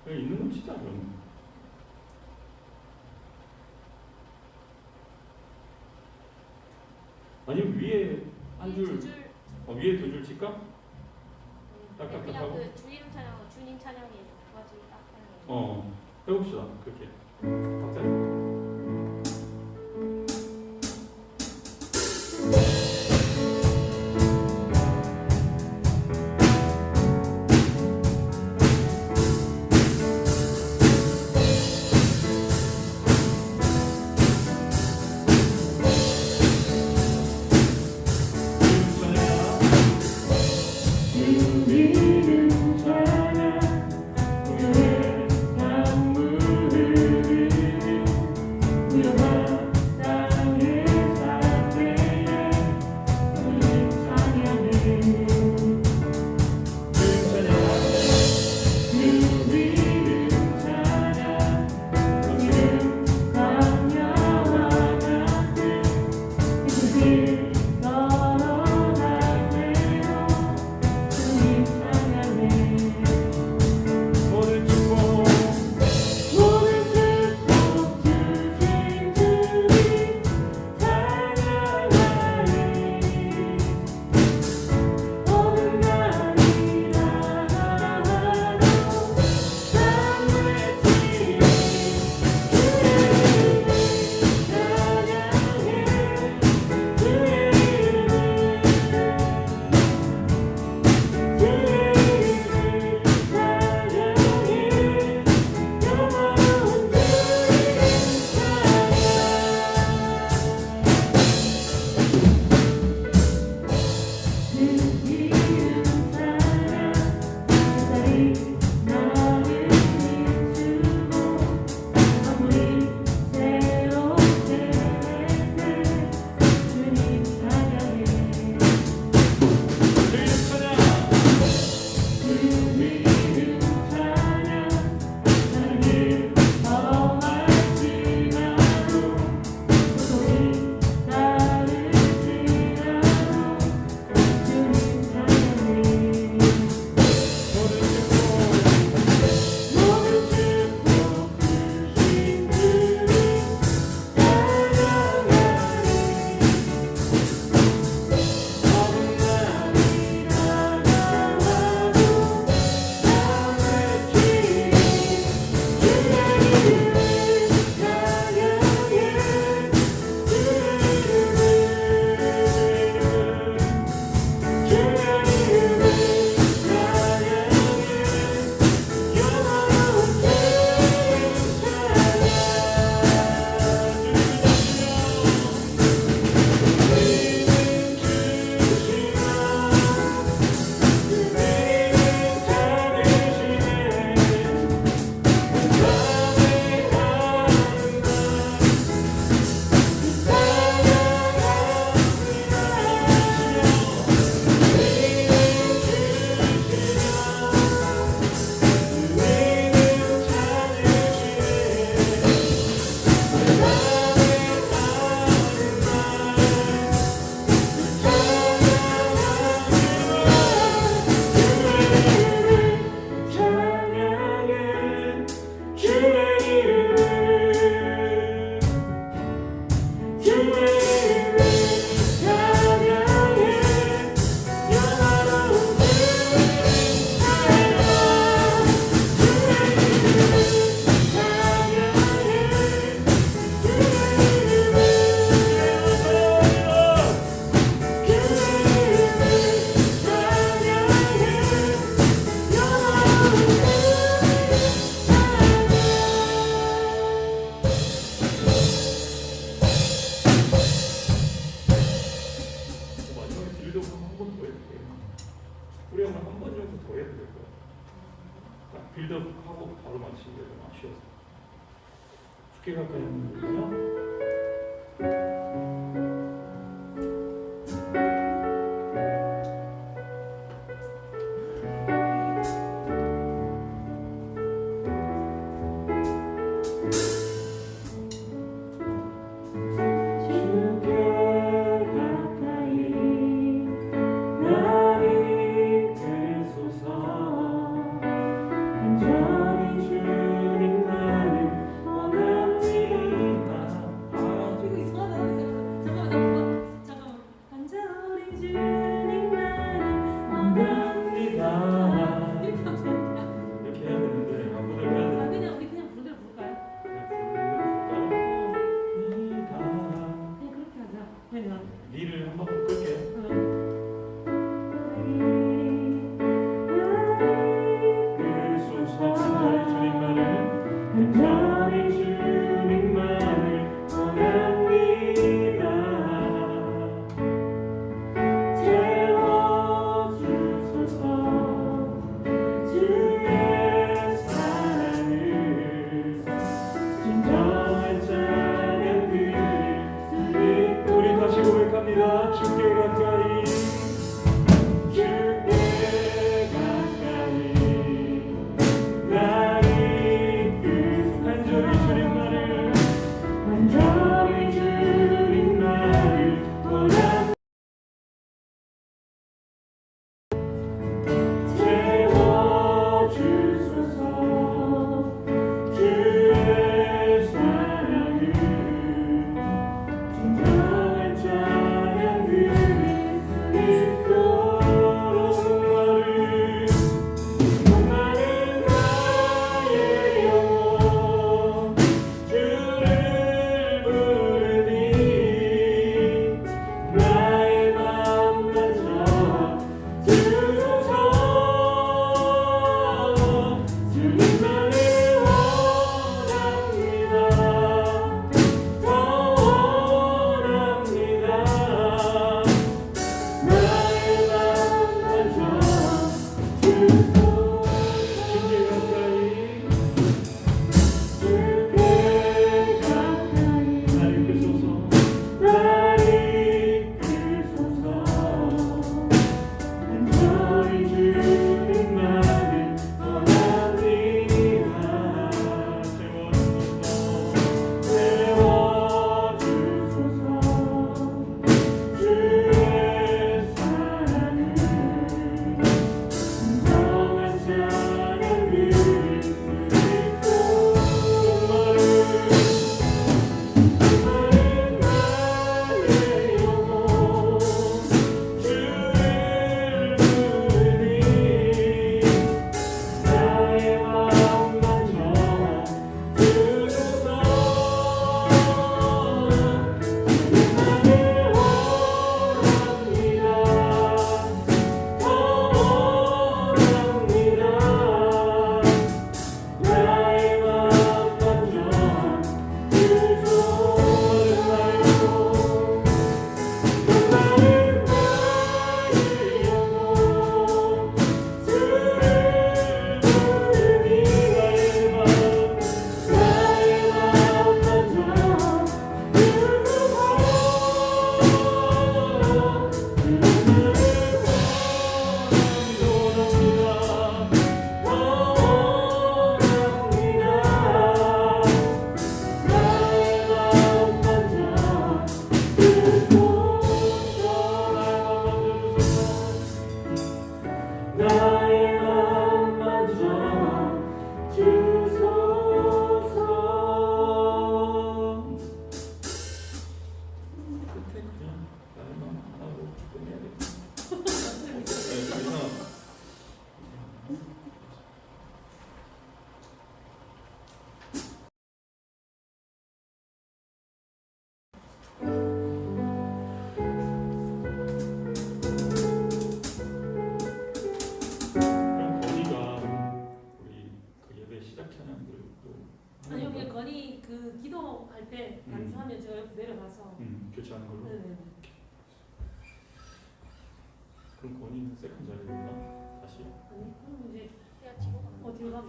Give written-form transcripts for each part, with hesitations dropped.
그냥 있는 건 진짜 어려운. 아니면 위에 한 줄, 위에 두 줄 칠까? 그냥 그 주임 찬양, 주님 찬양이 두 가지 딱 하는. 해봅시다. 그렇게. 박자. 빌드업하고 바로 마치는 게 좀 아쉬워서 죽게 가까이 하는 거군요. 주께 그럼 건이가 우리 그 예배 시작 찬양들도 아니 여기 건이 그 기도할 때 반주하면 제가 옆에 내려가서 교체하는 걸로. 네네. 그럼 건이는 세컨 자리입니다. 다시. 아니 그럼 이제 내가 뒤로 가면 뒤로 가면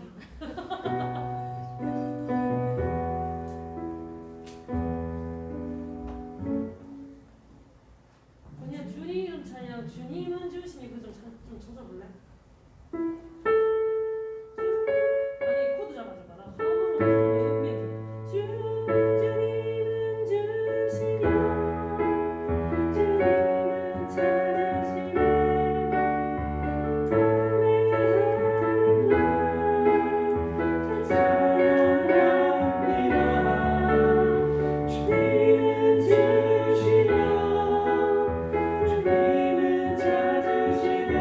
그냥 주님 이름 찬양 주님은 주시니 그좀 찾아볼래? 아니 코드 잡아줘봐. 나 화음으로 주님은 주시며 주님은 찾으시네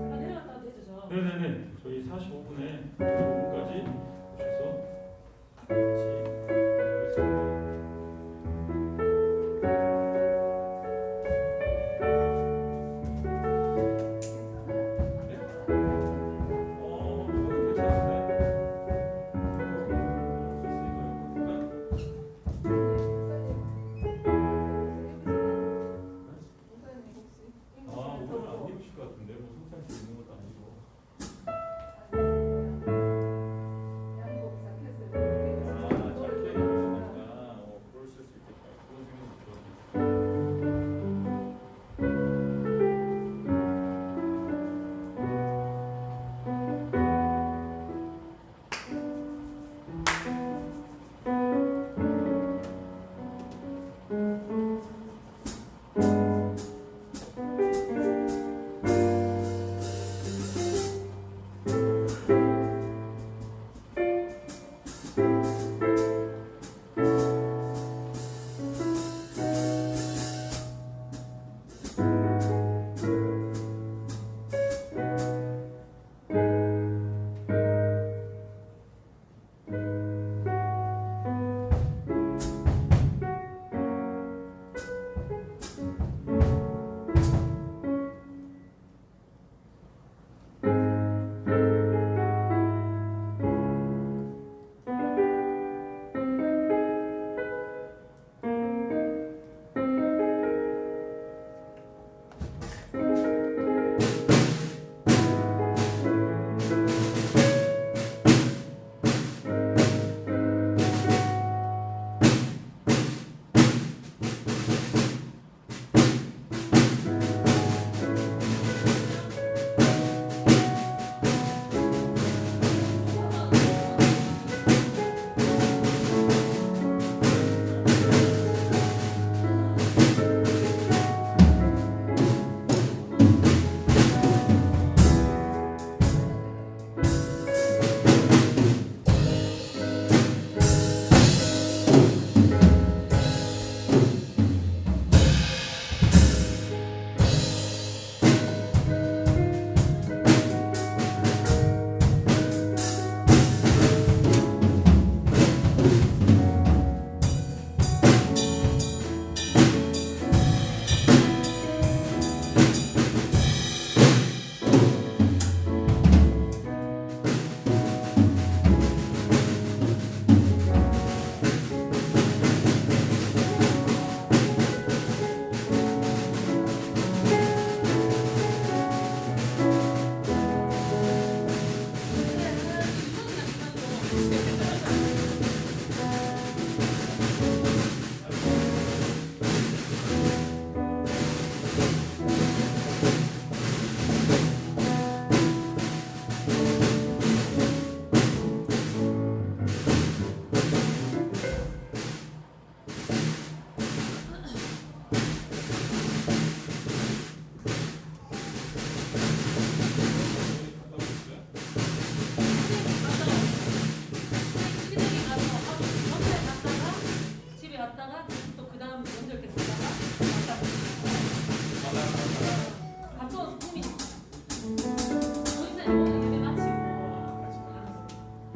잠깐 내려갔다 와도 되죠 저? 네네네. 저희 45분에 5분까지 오셔서 같이 하겠습니다. 네? 저는 괜찮은데. 오늘 안 입으실 것 같은데 뭐 성찬 씨 있는 것도 아니고. 짧게 입으시니까 그러실 수 있겠다. 그런 생각이 들었어요.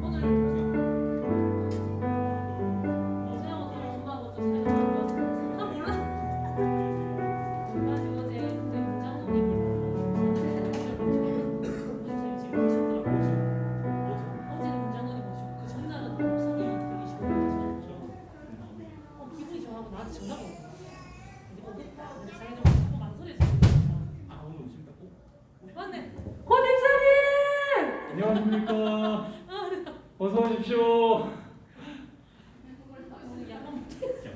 오늘 어제하고 저랑 엄마하고 좀 사이가 안 몰라. 그래가지고 어제 그때 문장놀이기로 지금 보셨더라고요. 어제는 문장놀이 보시고 그 전날은 성이 들리시고 기분이 좋아하고 나한테 전화가 오고 오겠다. 근데 자기도 자꾸 망설여지고 아 오늘 오신다. 맞네. 고집사님! 안녕하십니까. 어서 오십시오. 야간 진짜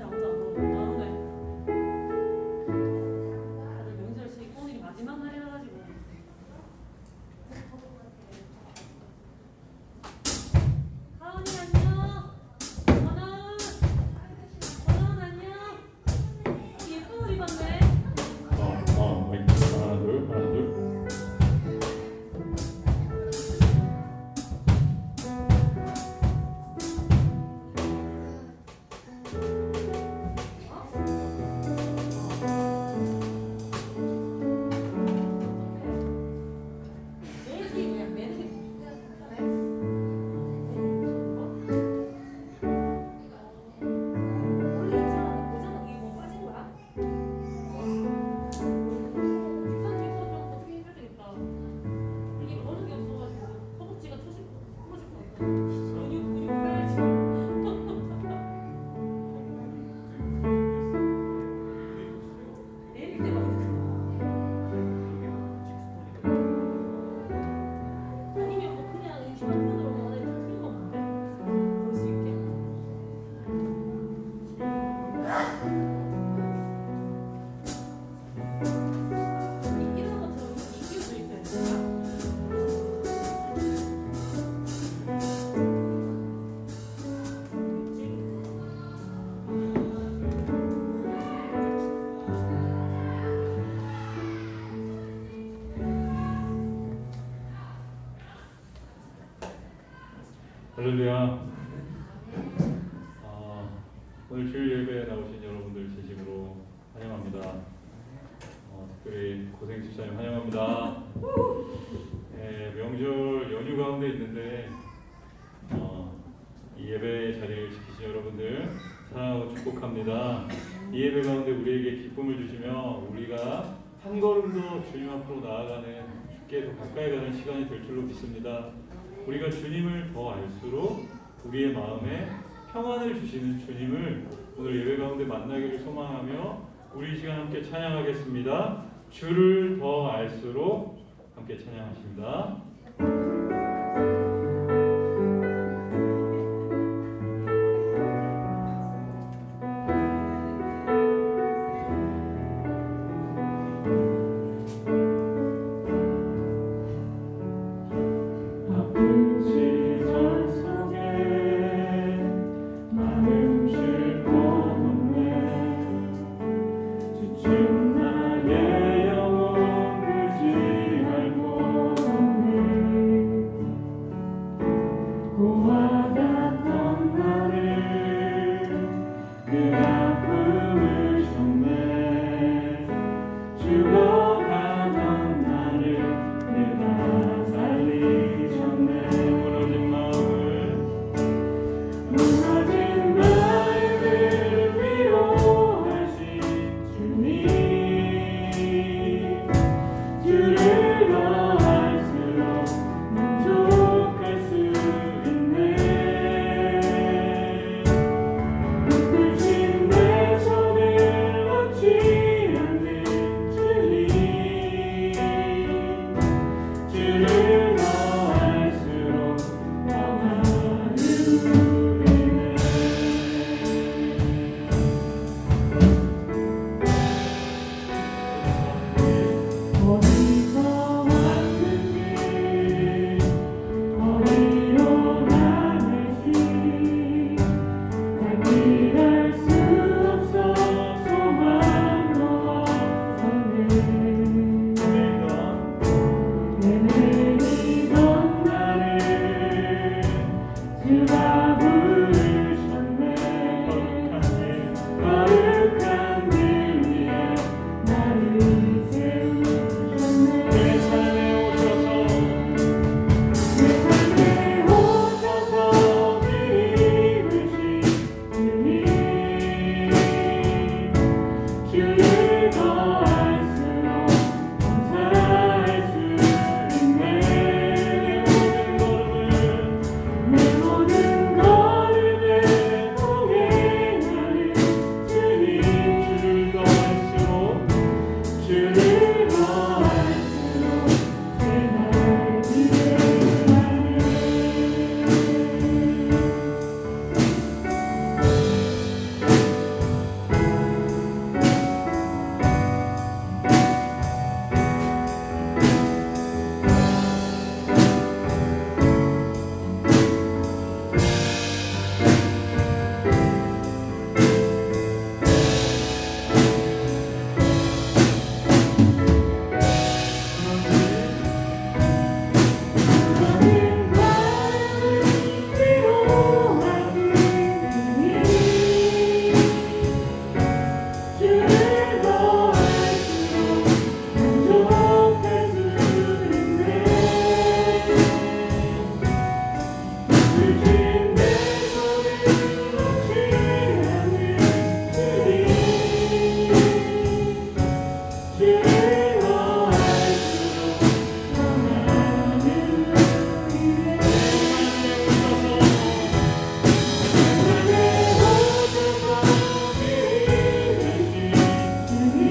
아무도 안 물어봐. 나오네. 다들 명절 씨 오늘이 마지막 날이라 가지고. 하은이 안녕. 원아은 안녕. 예쁜 옷 입었네. 하나 둘. 매지 뭐야? 매는 원래 있잖아. 보잖아. 이게 뭐 빠진 거야? 뒷판 뒤로 좀 어떻게 해줘야 되겠다. 이게 버는 게 없어가지고 허벅지가 터질 것 같아. 근육 해야지. 내릴 때만 아니면 뭐 그냥 이 휴대폰으로 하나 좀 필요가 없는데 볼 수 있게. 이런 것처럼 이기고 있어야 되나? 할렐루야. 오늘 주일 예배에 나오신 여러분들 진심으로 환영합니다. 특별히 고생 집사님 환영합니다. 명절 연휴 가운데 있는데 이 예배 자리를 지키신 여러분들 사랑하고 축복합니다. 이 예배 가운데 우리에게 기쁨을 주시며 우리가 한 걸음 더 주님 앞으로 나아가는 주께 더 가까이 가는 시간이 될 줄로 믿습니다. 우리가 주님을 더 알수록 우리의 마음에 평안을 주시는 주님을 오늘 예배 가운데 만나기를 소망하며 우리 이 시간 함께 찬양하겠습니다. 주를 더 알수록 함께 찬양하십니다. 주를 더 알수록 만족할 수 있네. 주가 부르셨네. 거룩한 길 위에 나를 세우셨네. 내 삶에 오셔서 길 이루신 주님, 주를 더할수록 감사할 수 있네. 내 모든 걸음에 동행하는 주님, 주를 더할수록 주를 더할수록 제발 기대하네. 너는 나를 위로하는 주님, 주를 더할수록 만족할 수 있네. 주신 내 손을 놓지 않는 주님, 주를 더할수록 원하는 일에 세상에 오셔서 이루신 주님,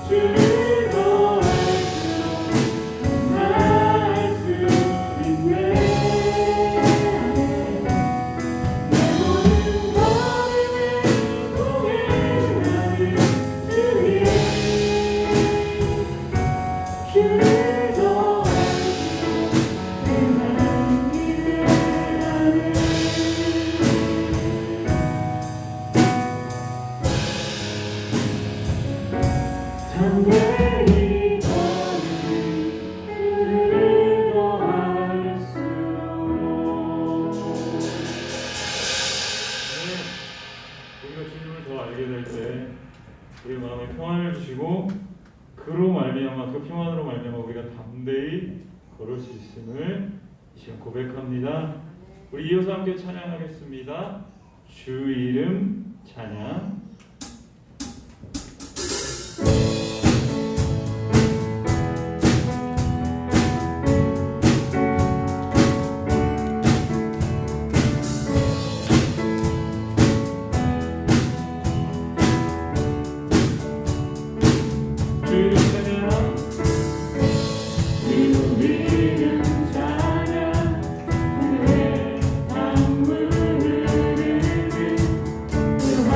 주를 더할수록 감사할 수 있네. 내 모든 걸음에 동행하는 주님, 주를 더할수록 내맘 기대하네. 담대히 걸으니 주를 더할수록. 우리가 주님을 더 알게 될 때 우리 마음에 평안을 주시고 그로 말미암아 그 평안으로 말미암아 우리가 담대히 걸을 수 있음을 이 시간 고백합니다. 우리 이어서 함께 찬양하겠습니다. 주 이름 찬양. 주 이름 찬양. 주 이름 찬양. 하늘에 강물 흐르는 그와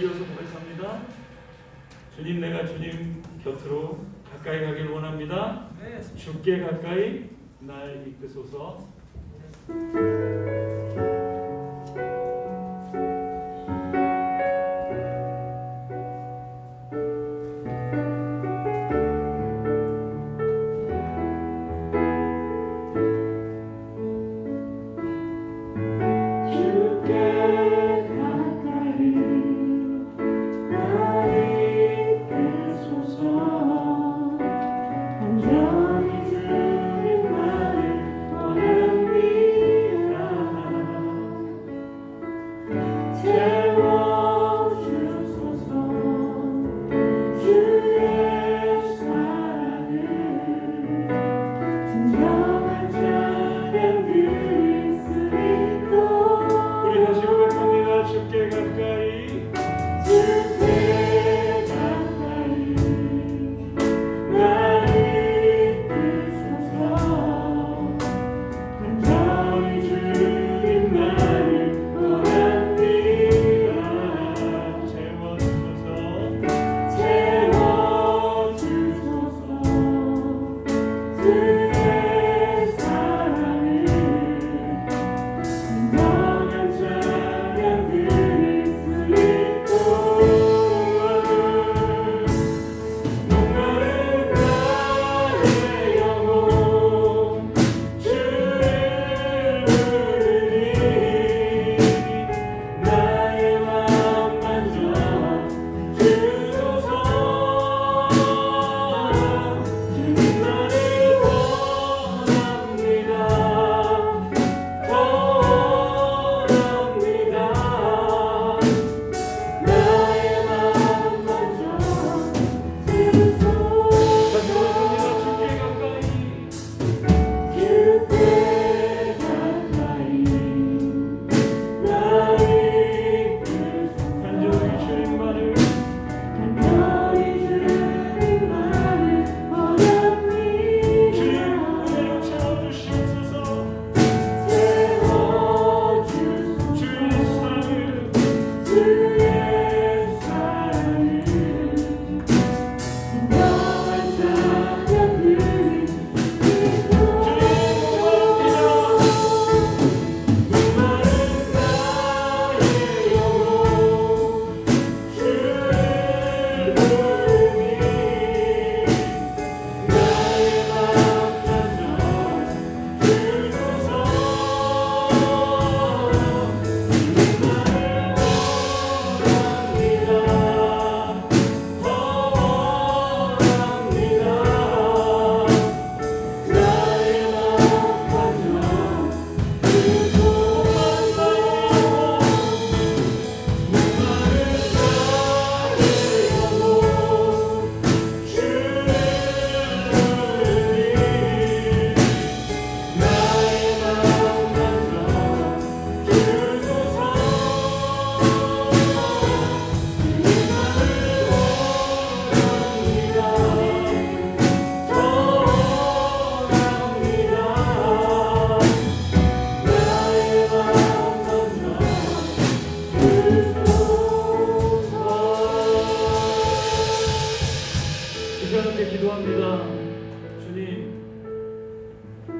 이어서 고백합니다. 주님, 내가 주님 곁으로 가까이 가길 원합니다. 주께 가까이 날 이끄소서.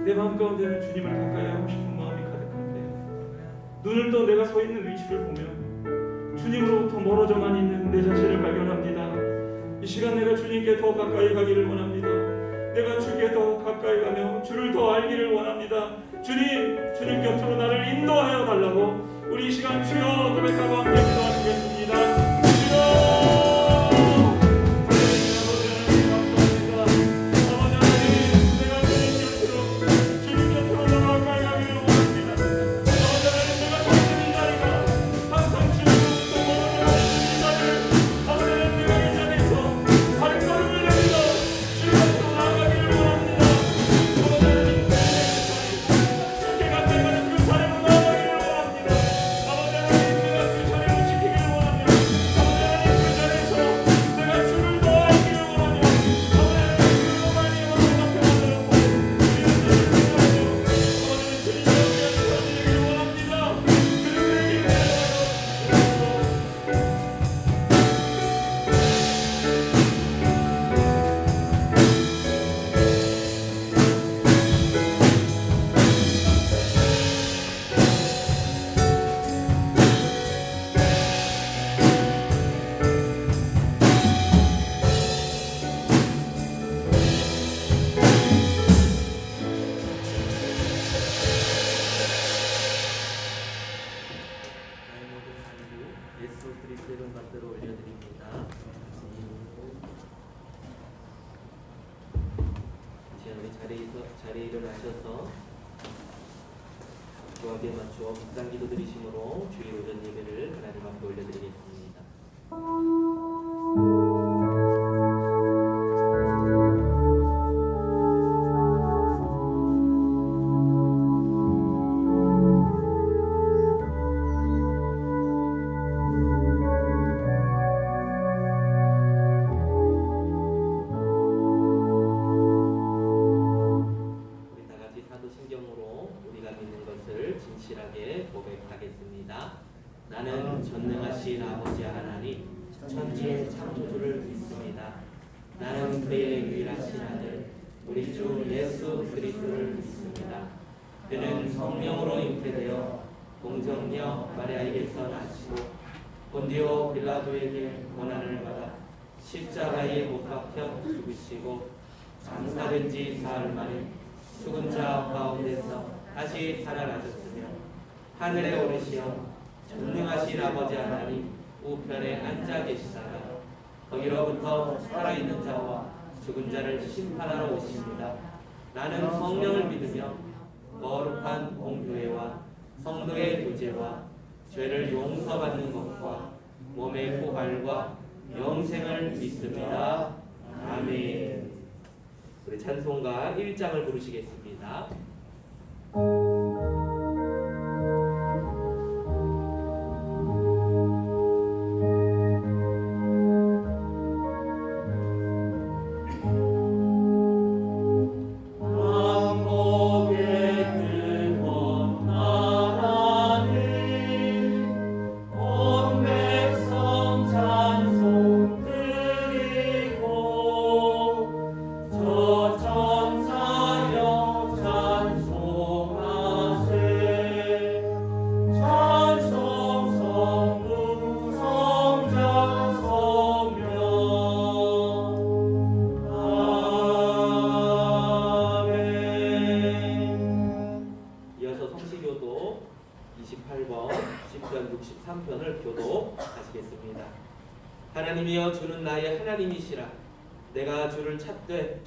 내 마음 가운데는 주님을 가까이 하고 싶은 마음이 가득한데 눈을 떠 내가 서 있는 위치를 보면 주님으로부터 멀어져만 있는 내 자신을 발견합니다. 이 시간 내가 주님께 더 가까이 가기를 원합니다. 내가 주께 더 가까이 가며 주를 더 알기를 원합니다. 주님 곁으로 나를 인도하여 달라고 우리 이 시간 주여 고백하고 함께 기도하시겠습니다. 주여 말씀 받들어 올려드립니다. 이제 우리 자리에 일어나셔서 조합에 맞추어 묵상 기도 드리심으로 주일 오전 예배를 하나님 앞에 올려드리겠습니다. 진실하게 고백하겠습니다. 나는 전능하신 아버지 하나님 천지의 창조주를 믿습니다. 나는 그의 유일하신 아들 우리 주 예수 그리스도를 믿습니다. 그는 성령으로 잉태되어 동정녀 마리아에게서 나시고 본디오 빌라도에게 고난을 받아 십자가에 못 박혀 죽으시고 장사된 지 사흘 만에 죽은 자 가운데서 다시 살아나셨으며 하늘에 오르시어 전능하신 아버지 하나님 우편에 앉아 계시다가 거기로부터 살아있는 자와 죽은 자를 심판하러 오십니다. 나는 성령을 믿으며 거룩한 공교회와 성도의 교제와 죄를 용서받는 것과 몸의 부활과 영생을 믿습니다. 아멘. 우리 찬송가 1장을 부르시겠습니다. 하나님이여 주는 나의 하나님이시라. 내가 주를 찾되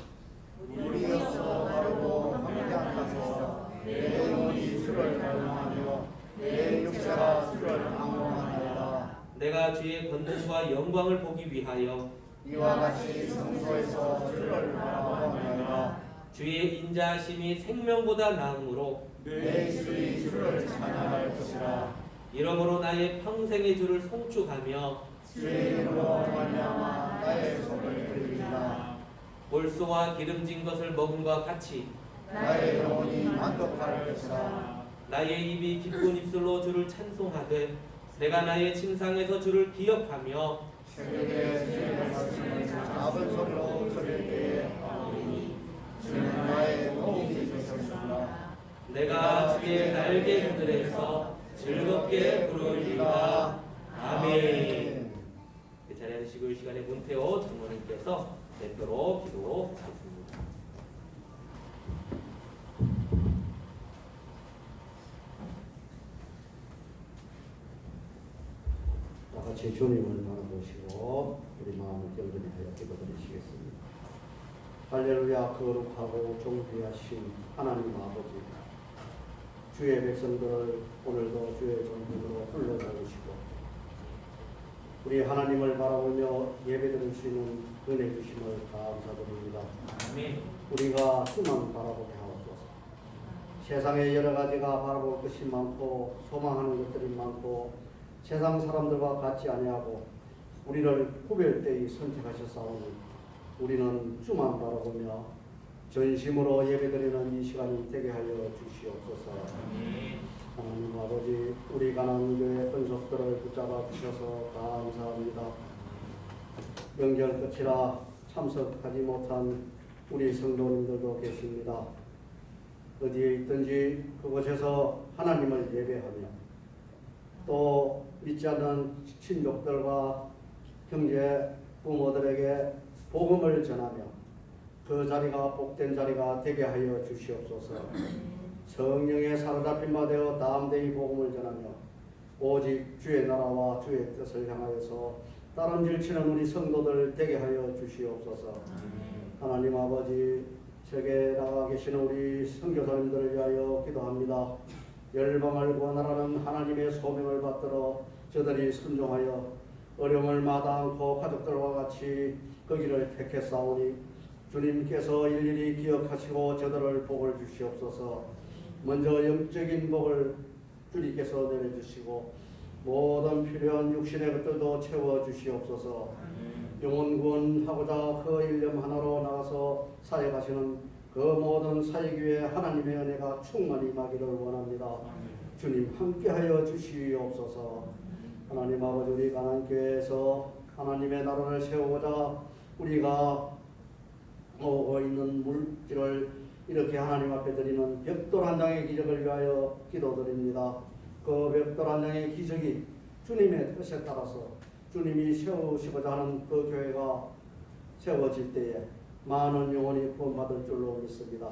우리로서 바르고 함께하소서. 내 영혼이 주를 갈망하며 내 육체가 주를 방문하리라. 내가 주의 권능과 영광을 보기 위하여 이와 같이 성소에서 주를 바라보느니라. 주의 인자하심이 생명보다 나음으로 내 입술이 주를 찬양할 것이라. 이러므로 나의 평생의 주를 송축하며 주의 이름으로 말미암아 나의 손을 들리라. 볼소와 기름진 것을 먹음과 같이 나의 영혼이 만족할 것이라. 나의 입이 기쁜 입술로 주를 찬송하되 내가 나의 침상에서 주를 기억하며 새벽에 주의 말씀을 작은 소리로 들을 때에 아우리니 주는 나의 도움이 되셨습니다. 내가 주의 날개 그늘에서 즐겁게 부르리라. 아멘. 그 자리에 앉으시고 이 시간에 문태호 장로님께서 대표로 기도하겠습니다. 다같이 주님을 바라보시고 우리 마음을 경건하여 기도드리시겠습니다. 할렐루야. 거룩하고 존귀하신 하나님 아버지, 주의 백성들을 오늘도 주의 정복으로 불러주시고 우리 하나님을 바라보며 예배드릴 수 있는 은혜 주심을 감사드립니다. 아멘. 우리가 주만 바라보게 하옵소서. 세상에 여러 가지가 바라볼 것이 많고 소망하는 것들이 많고 세상 사람들과 같지 아니하고 우리를 구별되이 선택하셨사오니 우리는 주만 바라보며 전심으로 예배드리는 이 시간이 되게 하여 주시옵소서. 하나님 아버지, 우리 가난교회 권속들을 붙잡아 주셔서 감사합니다. 명절 끝이라 참석하지 못한 우리 성도님들도 계십니다. 어디에 있든지 그곳에서 하나님을 예배하며 또 믿지 않는 친족들과 형제 부모들에게 복음을 전하며 그 자리가 복된 자리가 되게 하여 주시옵소서. 성령에 사로잡힌 바 되어 다음대이 복음을 전하며 오직 주의 나라와 주의 뜻을 향하여서 다름질치는 우리 성도들 되게 하여 주시옵소서. 하나님 아버지, 세계에 나가 계시는 우리 선교사님들을 위하여 기도합니다. 열방을 구원하라는 하나님의 소명을 받들어 저들이 순종하여 어려움을 마다않고 가족들과 같이 그 길을 택했사오니 주님께서 일일이 기억하시고 저들을 복을 주시옵소서. 먼저 영적인 복을 주님께서 내려주시고 모든 필요한 육신의 것들도 채워주시옵소서. 영혼 구원하고자 그 일념 하나로 나가서 사역하시는 그 모든 사역위에 하나님의 은혜가 충만히 임하기를 원합니다. 주님 함께하여 주시옵소서. 하나님 아버지, 우리 가난교회에서 하나님의 나라를 세우고자 우리가 오고 있는 물질을 이렇게 하나님 앞에 드리는 벽돌 한 장의 기적을 위하여 기도드립니다. 그 벽돌 한 장의 기적이 주님의 뜻에 따라서 주님이 세우시고자 하는 그 교회가 세워질 때에 많은 영혼이 구원받을 줄로 믿습니다.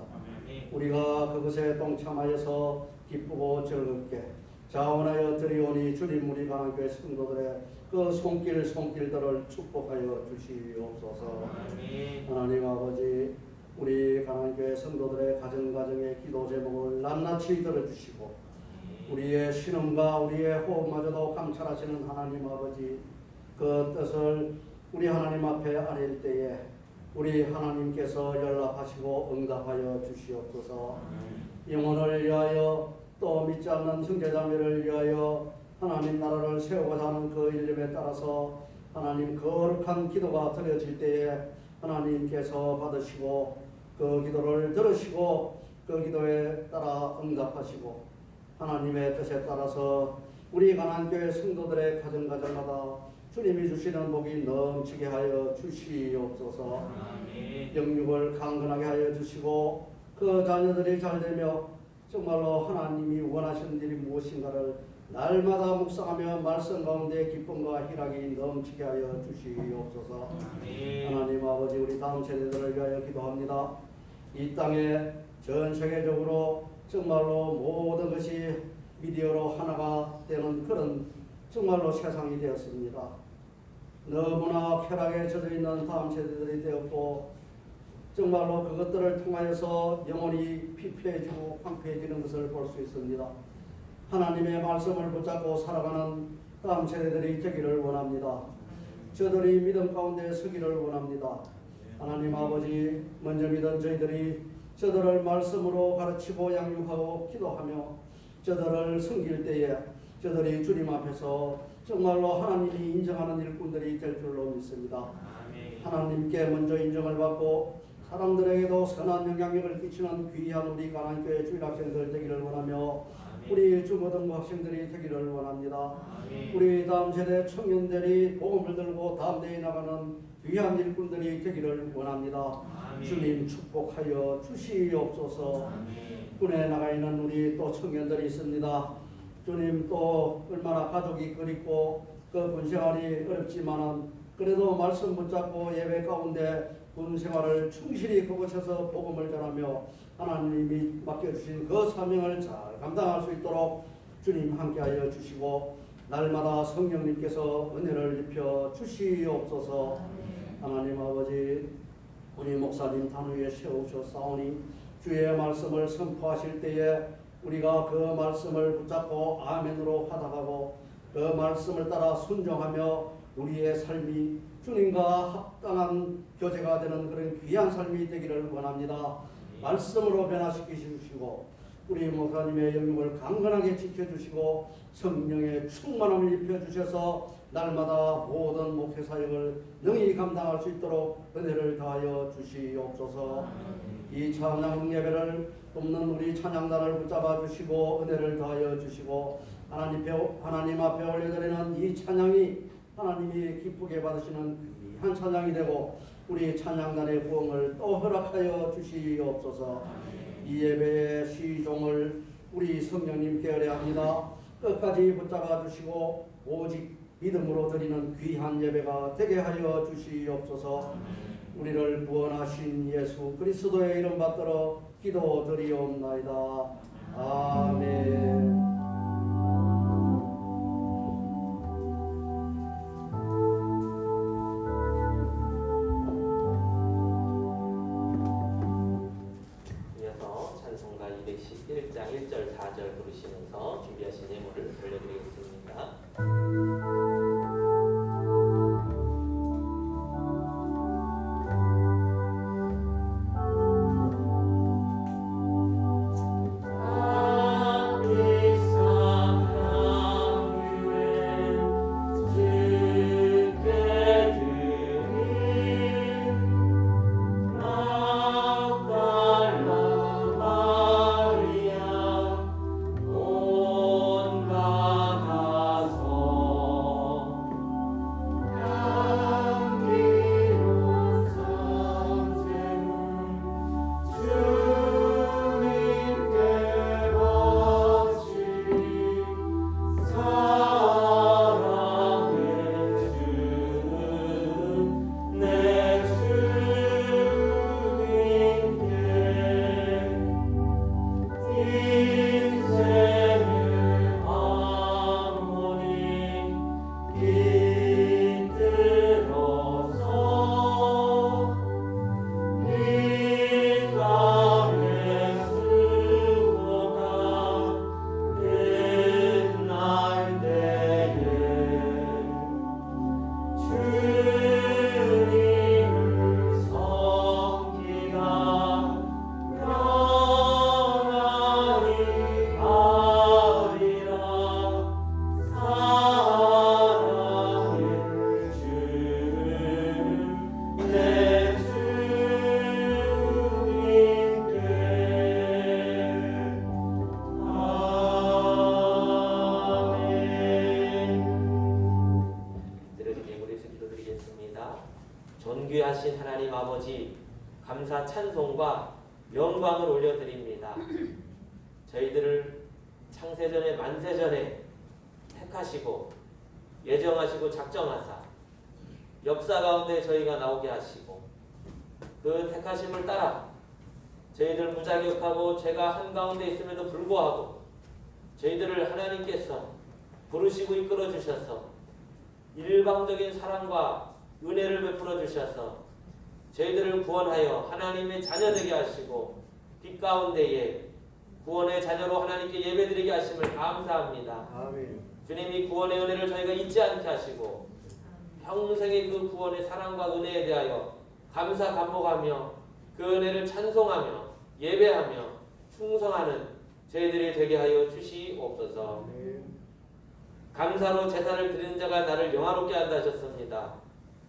우리가 그것에 동참하여서 기쁘고 즐겁게 자원하여 드리오니 주님 우리 가난교회 성도들의 그 손길들을 축복하여 주시옵소서. 하나님 아버지, 우리 가난교회 성도들의 가정의 기도 제목을 낱낱이 들어주시고 우리의 신음과 우리의 호흡마저도 감찰하시는 하나님 아버지, 그 뜻을 우리 하나님 앞에 아뢰일 때에 우리 하나님께서 연락하시고 응답하여 주시옵소서. 영혼을 위하여 또 믿지 않는 형제자매를 위하여 하나님 나라를 세우고자 하는 그 일념에 따라서 하나님 거룩한 기도가 드려질 때에 하나님께서 받으시고 그 기도를 들으시고 그 기도에 따라 응답하시고 하나님의 뜻에 따라서 우리 가난교회 성도들의 가정마다 주님이 주시는 복이 넘치게 하여 주시옵소서. 영육을 강건하게 하여 주시고 그 자녀들이 잘되며 정말로 하나님이 원하시는 일이 무엇인가를 날마다 묵상하며 말씀 가운데 기쁨과 희락이 넘치게 하여 주시옵소서. 하나님 아버지, 우리 다음 세대들을 위하여 기도합니다. 이 땅에 전 세계적으로 정말로 모든 것이 미디어로 하나가 되는 그런 정말로 세상이 되었습니다. 너무나 쾌락에 젖어 있는 다음 세대들이 되었고 정말로 그것들을 통하여서 영혼이 피폐해지고 황폐해지는 것을 볼 수 있습니다. 하나님의 말씀을 붙잡고 살아가는 다음 세대들이 되기를 원합니다. 저들이 믿음 가운데 서기를 원합니다. 하나님 아버지, 먼저 믿은 저희들이 저들을 말씀으로 가르치고 양육하고 기도하며 저들을 섬길 때에 저들이 주님 앞에서 정말로 하나님이 인정하는 일꾼들이 될 줄로 믿습니다. 하나님께 먼저 인정을 받고 사람들에게도 선한 영향력을 끼치는 귀한 우리 가난교회 주일학생들 되기를 원하며 우리 중고등부 학생들이 되기를 원합니다. 우리 다음 세대 청년들이 복음을 들고 다음 대에 나가는 귀한 일꾼들이 되기를 원합니다. 주님 축복하여 주시옵소서. 군에 나가 있는 우리 또 청년들이 있습니다. 주님 또 얼마나 가족이 그립고 그 군생활이 어렵지만은 그래도 말씀 붙잡고 예배 가운데 군생활을 충실히 그곳에서 복음을 전하며 하나님이 맡겨주신 그 사명을 잘 감당할 수 있도록 주님 함께하여 주시고 날마다 성령님께서 은혜를 입혀 주시옵소서. 하나님 아버지, 우리 목사님 단 위에 세우셨사오니 주의 말씀을 선포하실 때에 우리가 그 말씀을 붙잡고 아멘으로 화답하고 그 말씀을 따라 순종하며 우리의 삶이 주님과 합당한 교제가 되는 그런 귀한 삶이 되기를 원합니다. 말씀으로 변화시키시고 우리 목사님의 영육을 강건하게 지켜주시고 성령의 충만함을 입혀주셔서 날마다 모든 목회 사역을 능히 감당할 수 있도록 은혜를 다하여 주시옵소서. 이 찬양 예배를 돕는 우리 찬양단을 붙잡아 주시고 은혜를 더하여 주시고 하나님 앞에 올려드리는 이 찬양이 하나님이 기쁘게 받으시는 한 찬양이 되고 우리 찬양단의 부흥을 또 허락하여 주시옵소서. 이 예배의 시종을 우리 성령님께 의뢰합니다. 끝까지 붙잡아 주시고 오직 믿음으로 드리는 귀한 예배가 되게 하여 주시옵소서. 우리를 구원하신 예수 그리스도의 이름 받들어 기도드리옵나이다. 아멘. 올려주시면서 준비하신 예물을 올려드리겠습니다. 존귀하신 하나님 아버지, 감사 찬송과 영광을 올려드립니다. 저희들을 창세전에 만세전에 택하시고 예정하시고 작정하사 역사 가운데 저희가 나오게 하시고 그 택하심을 따라 저희들 무자격하고 죄가 한가운데 있음에도 불구하고 저희들을 하나님께서 부르시고 이끌어 주셔서 일방적인 사랑과 은혜를 베풀어 주셔서 저희들을 구원하여 하나님의 자녀 되게 하시고 빛 가운데에 구원의 자녀로 하나님께 예배드리게 하심을 감사합니다. 아멘. 주님이 구원의 은혜를 저희가 잊지 않게 하시고 평생의 그 구원의 사랑과 은혜에 대하여 감사 감복하며 그 은혜를 찬송하며 예배하며 충성하는 저희들이 되게 하여 주시옵소서. 감사로 제사를 드리는 자가 나를 영화롭게 한다 하셨습니다.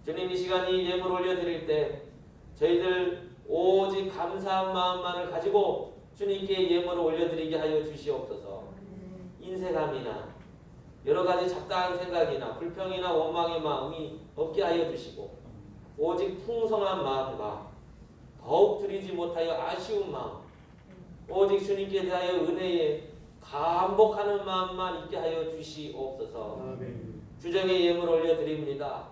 주님, 이 시간이 예물 올려드릴 때 저희들 오직 감사한 마음만을 가지고 주님께 예물을 올려드리게 하여 주시옵소서. 인색함이나 여러 가지 잡다한 생각이나 불평이나 원망의 마음이 없게 하여 주시고 오직 풍성한 마음과 더욱 드리지 못하여 아쉬운 마음, 오직 주님께 대하여 은혜에 감복하는 마음만 있게 하여 주시옵소서. 아멘. 주정의 예물 올려드립니다.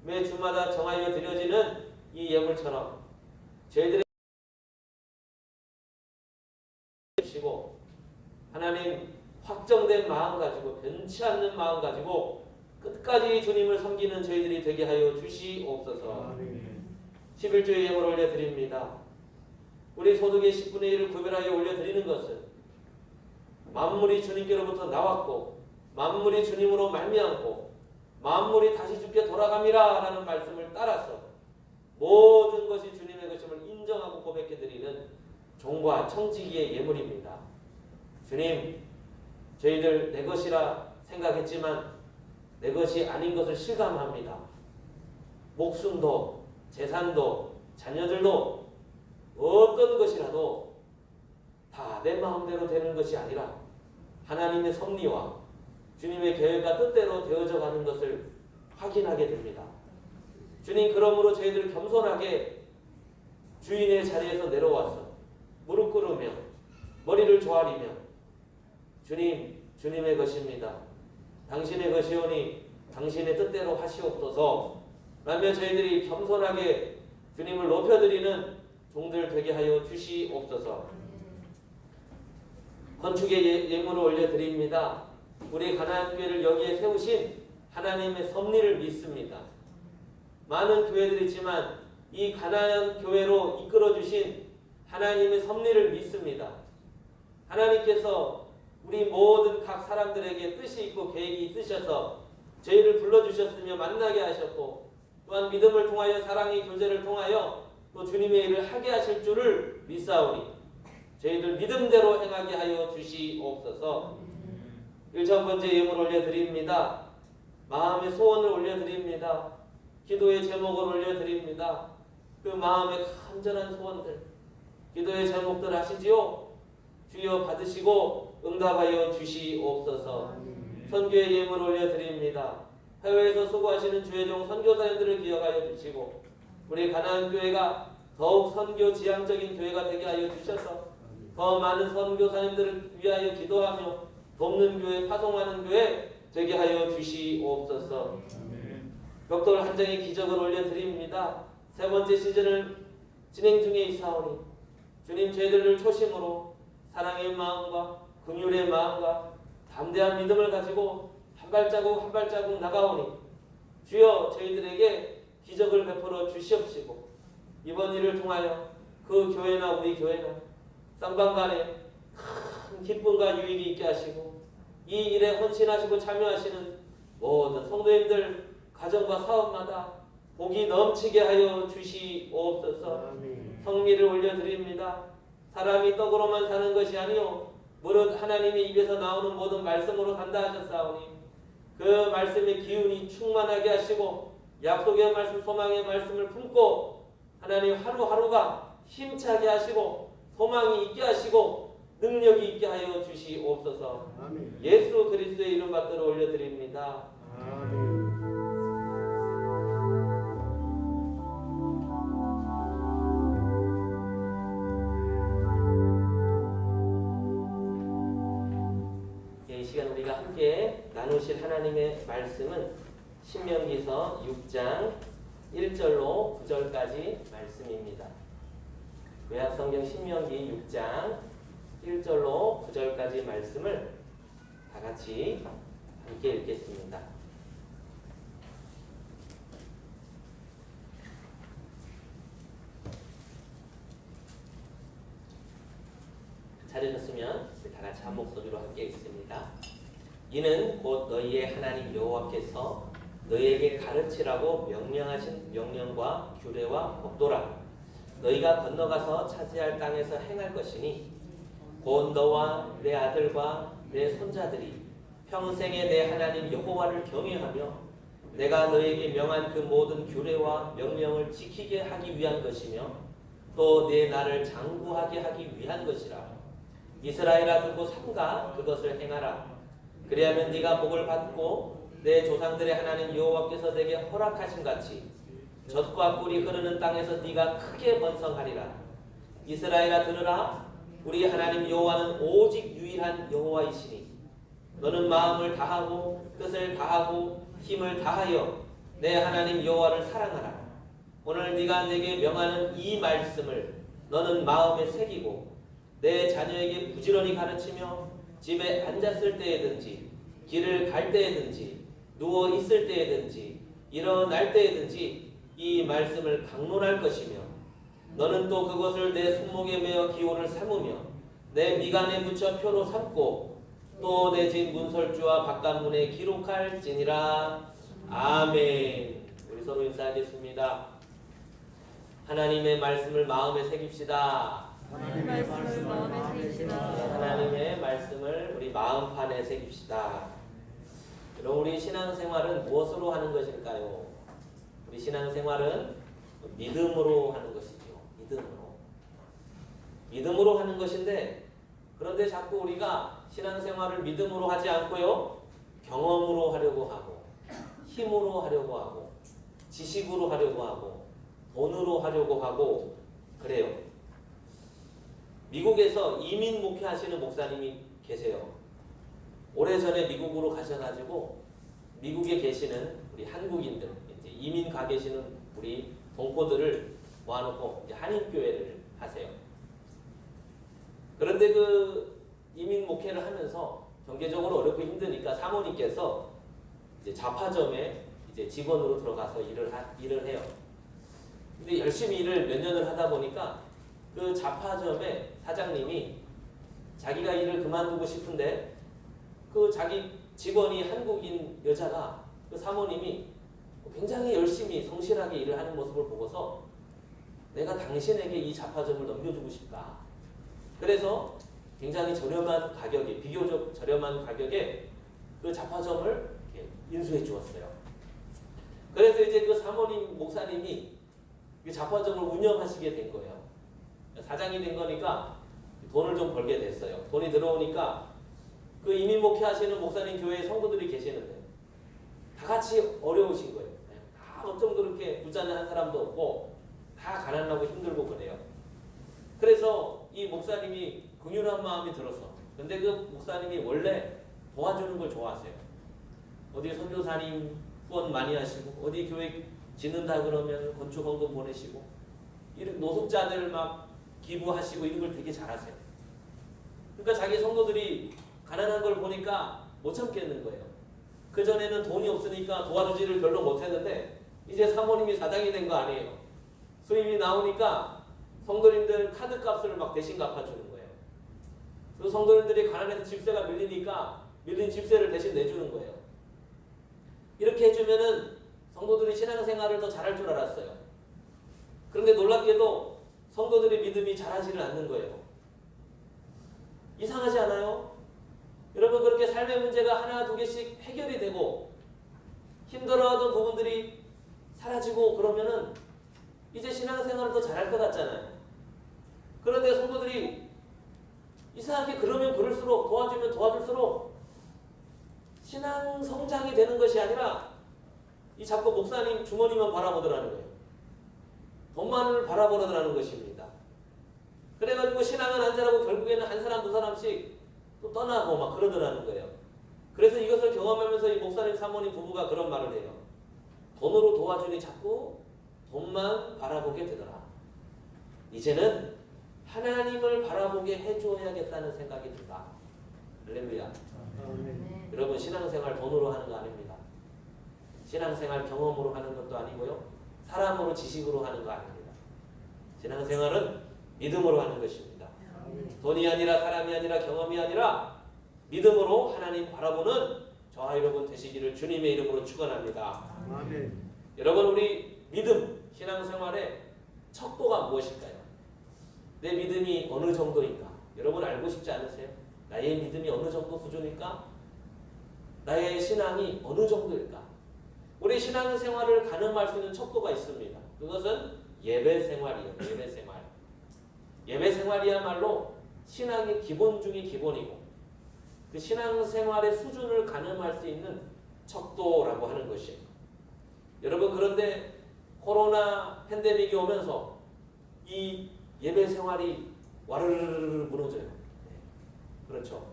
매 주마다 정하여 드려지는 이 예물처럼 저희들의 주시고 하나님 확정된 마음 가지고 변치 않는 마음 가지고 끝까지 주님을 섬기는 저희들이 되게 하여 주시옵소서. 11조의 예물 올려드립니다. 우리 소득의 10분의 1을 구별하여 올려드리는 것은 만물이 주님께로부터 나왔고 만물이 주님으로 말미암고 만물이 다시 주께 돌아감이라 라는 말씀을 따라서 모든 것이 주님의 것임을 인정하고 고백해드리는 종과 청지기의 예물입니다. 주님, 저희들 내 것이라 생각했지만 내 것이 아닌 것을 실감합니다. 목숨도 재산도 자녀들도 어떤 것이라도 다 내 마음대로 되는 것이 아니라 하나님의 섭리와 주님의 계획과 뜻대로 되어져 가는 것을 확인하게 됩니다. 주님, 그러므로 저희들 겸손하게 주인의 자리에서 내려와서 무릎 꿇으며 머리를 조아리며 주님, 주님의 것입니다. 당신의 것이오니 당신의 뜻대로 하시옵소서 라며 저희들이 겸손하게 주님을 높여드리는 종들 되게 하여 주시옵소서. 건축의 예물을 올려드립니다. 우리 가나안 교회를 여기에 세우신 하나님의 섭리를 믿습니다. 많은 교회들이 있지만 이 가나안 교회로 이끌어 주신 하나님의 섭리를 믿습니다. 하나님께서 우리 모든 각 사람들에게 뜻이 있고 계획이 있으셔서 저희를 불러주셨으며 만나게 하셨고 또한 믿음을 통하여 사랑의 교제를 통하여 또 주님의 일을 하게 하실 줄을 믿사오니 저희들 믿음대로 행하게 하여 주시옵소서. 1,000번째 예물 올려드립니다. 마음의 소원을 올려드립니다. 기도의 제목을 올려드립니다. 그 마음의 간절한 소원들, 기도의 제목들 하시지요. 주여 받으시고 응답하여 주시옵소서. 선교의 예물 올려드립니다. 해외에서 수고하시는 주의 종 선교사님들을 기억하여 주시고 우리 가나안 교회가 더욱 선교 지향적인 교회가 되게 하여 주셔서 더 많은 선교사님들을 위하여 기도하며 돕는 교회, 파송하는 교회 되게 하여 주시옵소서. 벽돌 한 장의 기적을 올려드립니다. 세 번째 시즌을 진행 중에 있사오니 주님 저희들을 초심으로 사랑의 마음과 긍휼의 마음과 담대한 믿음을 가지고 한 발자국 한 발자국 나가오니 주여 저희들에게 기적을 베풀어 주시옵시고 이번 일을 통하여 그 교회나 우리 교회나 쌍방간에 큰 기쁨과 유익이 있게 하시고 이 일에 헌신하시고 참여하시는 모든 성도님들 가정과 사업마다 복이 넘치게 하여 주시옵소서. 성미를 올려드립니다. 사람이 떡으로만 사는 것이 아니요 무릇 하나님의 입에서 나오는 모든 말씀으로 산다 하셨사오니 그 말씀의 기운이 충만하게 하시고 약속의 말씀, 소망의 말씀을 품고 하나님 하루하루가 힘차게 하시고 소망이 있게 하시고 능력이 있게 하여 주시옵소서. 예수 그리스도의 이름 받들어 올려드립니다. 이 시간 우리가 함께 나누실 하나님의 말씀은 신명기서 6장 1절로 9절까지 말씀입니다. 구약성경 신명기 6장 1절로 9절까지 말씀을 다 같이 함께 읽겠습니다. 찾으셨으면 다 같이 한 목소리로 함께 읽습니다. 이는 곧 너희의 하나님 여호와께서 너희에게 가르치라고 명령하신 명령과 규례와 법도라. 너희가 건너가서 차지할 땅에서 행할 것이니 곧 너와 내 아들과 내 손자들이 평생에 내 하나님 여호와를 경외하며 내가 너희에게 명한 그 모든 규례와 명령을 지키게 하기 위한 것이며 또 내 나를 장구하게 하기 위한 것이라. 이스라엘아 듣고 삼가 그것을 행하라. 그리하면 네가 복을 받고 내 조상들의 하나님 여호와께서 내게 허락하신 같이 젖과 꿀이 흐르는 땅에서 네가 크게 번성하리라. 이스라엘아 들으라. 우리 하나님 여호와는 오직 유일한 여호와이시니 너는 마음을 다하고 뜻을 다하고 힘을 다하여 내 하나님 여호와를 사랑하라. 오늘 네가 내게 명하는 이 말씀을 너는 마음에 새기고 내 자녀에게 부지런히 가르치며 집에 앉았을 때에든지 길을 갈 때에든지 누워 있을 때에든지 일어날 때에든지 이 말씀을 강론할 것이며 너는 또 그것을 내 손목에 메어 기호를 삼으며 내 미간에 붙여 표로 삼고 또 내 집 문설주와 바깥문에 기록할지니라. 아멘. 우리 서로 인사하겠습니다. 하나님의 말씀을 마음에 새깁시다. 하나님의 말씀을 마음에 새깁시다. 하나님의 말씀을 우리 마음판에 새깁시다. 그럼 우리 신앙생활은 무엇으로 하는 것일까요? 우리 신앙생활은 믿음으로 하는 것이죠. 믿음으로 하는 것인데 그런데 자꾸 우리가 신앙생활을 믿음으로 하지 않고요. 경험으로 하려고 하고 힘으로 하려고 하고 지식으로 하려고 하고 돈으로 하려고 하고 그래요. 미국에서 이민 목회하시는 목사님이 계세요. 오래전에 미국으로 가셔가지고 미국에 계시는 우리 한국인들, 이제 이민 가 계시는 우리 동포들을 모아놓고 이제 한인교회를 하세요. 그런데 그 이민 목회를 하면서 경제적으로 어렵고 힘드니까 사모님께서 이제 잡화점에 이제 직원으로 들어가서 일을 해요. 근데 열심히 일을 몇 년을 하다 보니까 그 잡화점의 사장님이 자기가 일을 그만두고 싶은데 그 자기 직원이 한국인 여자가 그 사모님이 굉장히 열심히 성실하게 일을 하는 모습을 보고서 내가 당신에게 이 잡화점을 넘겨주고 싶다. 그래서 굉장히 저렴한 가격에, 비교적 저렴한 가격에 그 잡화점을 이렇게 인수해 주었어요. 그래서 이제 그 사모님 목사님이 그 잡화점을 운영하시게 된 거예요. 사장이 된 거니까 돈을 좀 벌게 됐어요. 돈이 들어오니까 그 이민 목회하시는 목사님 교회에 성도들이 계시는데 다 같이 어려우신 거예요. 다 어쩜 그렇게 부자는 한 사람도 없고 다 가난하고 힘들고 그래요. 그래서 이 목사님이 긍휼한 마음이 들어서, 근데 그 목사님이 원래 도와주는 걸 좋아하세요. 어디 선교사님 후원 많이 하시고 어디 교회 짓는다 그러면 건축 헌금 보내시고 이런 노숙자들 막 기부하시고 이런 걸 되게 잘하세요. 그러니까 자기 성도들이 가난한 걸 보니까 못 참겠는 거예요. 그전에는 돈이 없으니까 도와주지를 별로 못했는데 이제 사모님이 사장이 된 거 아니에요. 수입이 나오니까 성도님들 카드값을 막 대신 갚아주는 거예요. 그 성도님들이 가난해서 집세가 밀리니까 밀린 집세를 대신 내주는 거예요. 이렇게 해주면은 성도들이 신앙생활을 더 잘할 줄 알았어요. 그런데 놀랍게도 성도들의 믿음이 자라지를 않는 거예요. 이상하지 않아요? 여러분, 그렇게 삶의 문제가 하나 두 개씩 해결이 되고 힘들어하던 부분들이 사라지고 그러면은 이제 신앙생활을 더 잘할 것 같잖아요. 그런데 성도들이 이상하게 그러면 그럴수록, 도와주면 도와줄수록 신앙 성장이 되는 것이 아니라 이 자꾸 목사님 주머니만 바라보더라는 거예요. 돈만을 바라보더라는 것입니다. 그래가지고 신앙은 안 자라고 결국에는 한 사람 두 사람씩 또 떠나고 막 그러더라는 거예요. 그래서 이것을 경험하면서 이 목사님 사모님 부부가 그런 말을 해요. 돈으로 도와주니 자꾸 돈만 바라보게 되더라. 이제는 하나님을 바라보게 해줘야겠다는 생각이 든다. 할렐루야. 여러분, 신앙생활 돈으로 하는 거 아닙니다. 신앙생활 경험으로 하는 것도 아니고요. 사람으로 지식으로 하는 거 아닙니다. 신앙생활은 믿음으로 하는 것입니다. 돈이 아니라 사람이 아니라 경험이 아니라 믿음으로 하나님 바라보는 저와 여러분 되시기를 주님의 이름으로 축원합니다. 여러분, 우리 믿음, 신앙생활의 척도가 무엇일까요? 내 믿음이 어느 정도인가? 여러분 알고 싶지 않으세요? 나의 믿음이 어느 정도 수준일까? 나의 신앙이 어느 정도일까? 우리 신앙생활을 가늠할 수 있는 척도가 있습니다. 그것은 예배생활이에요. 예배생활. 예배생활이야말로 신앙의 기본 중의 기본이고 그 신앙생활의 수준을 가늠할 수 있는 척도라고 하는 것이에요. 여러분, 그런데 코로나 팬데믹이 오면서 이 예배생활이 와르르르 무너져요. 그렇죠.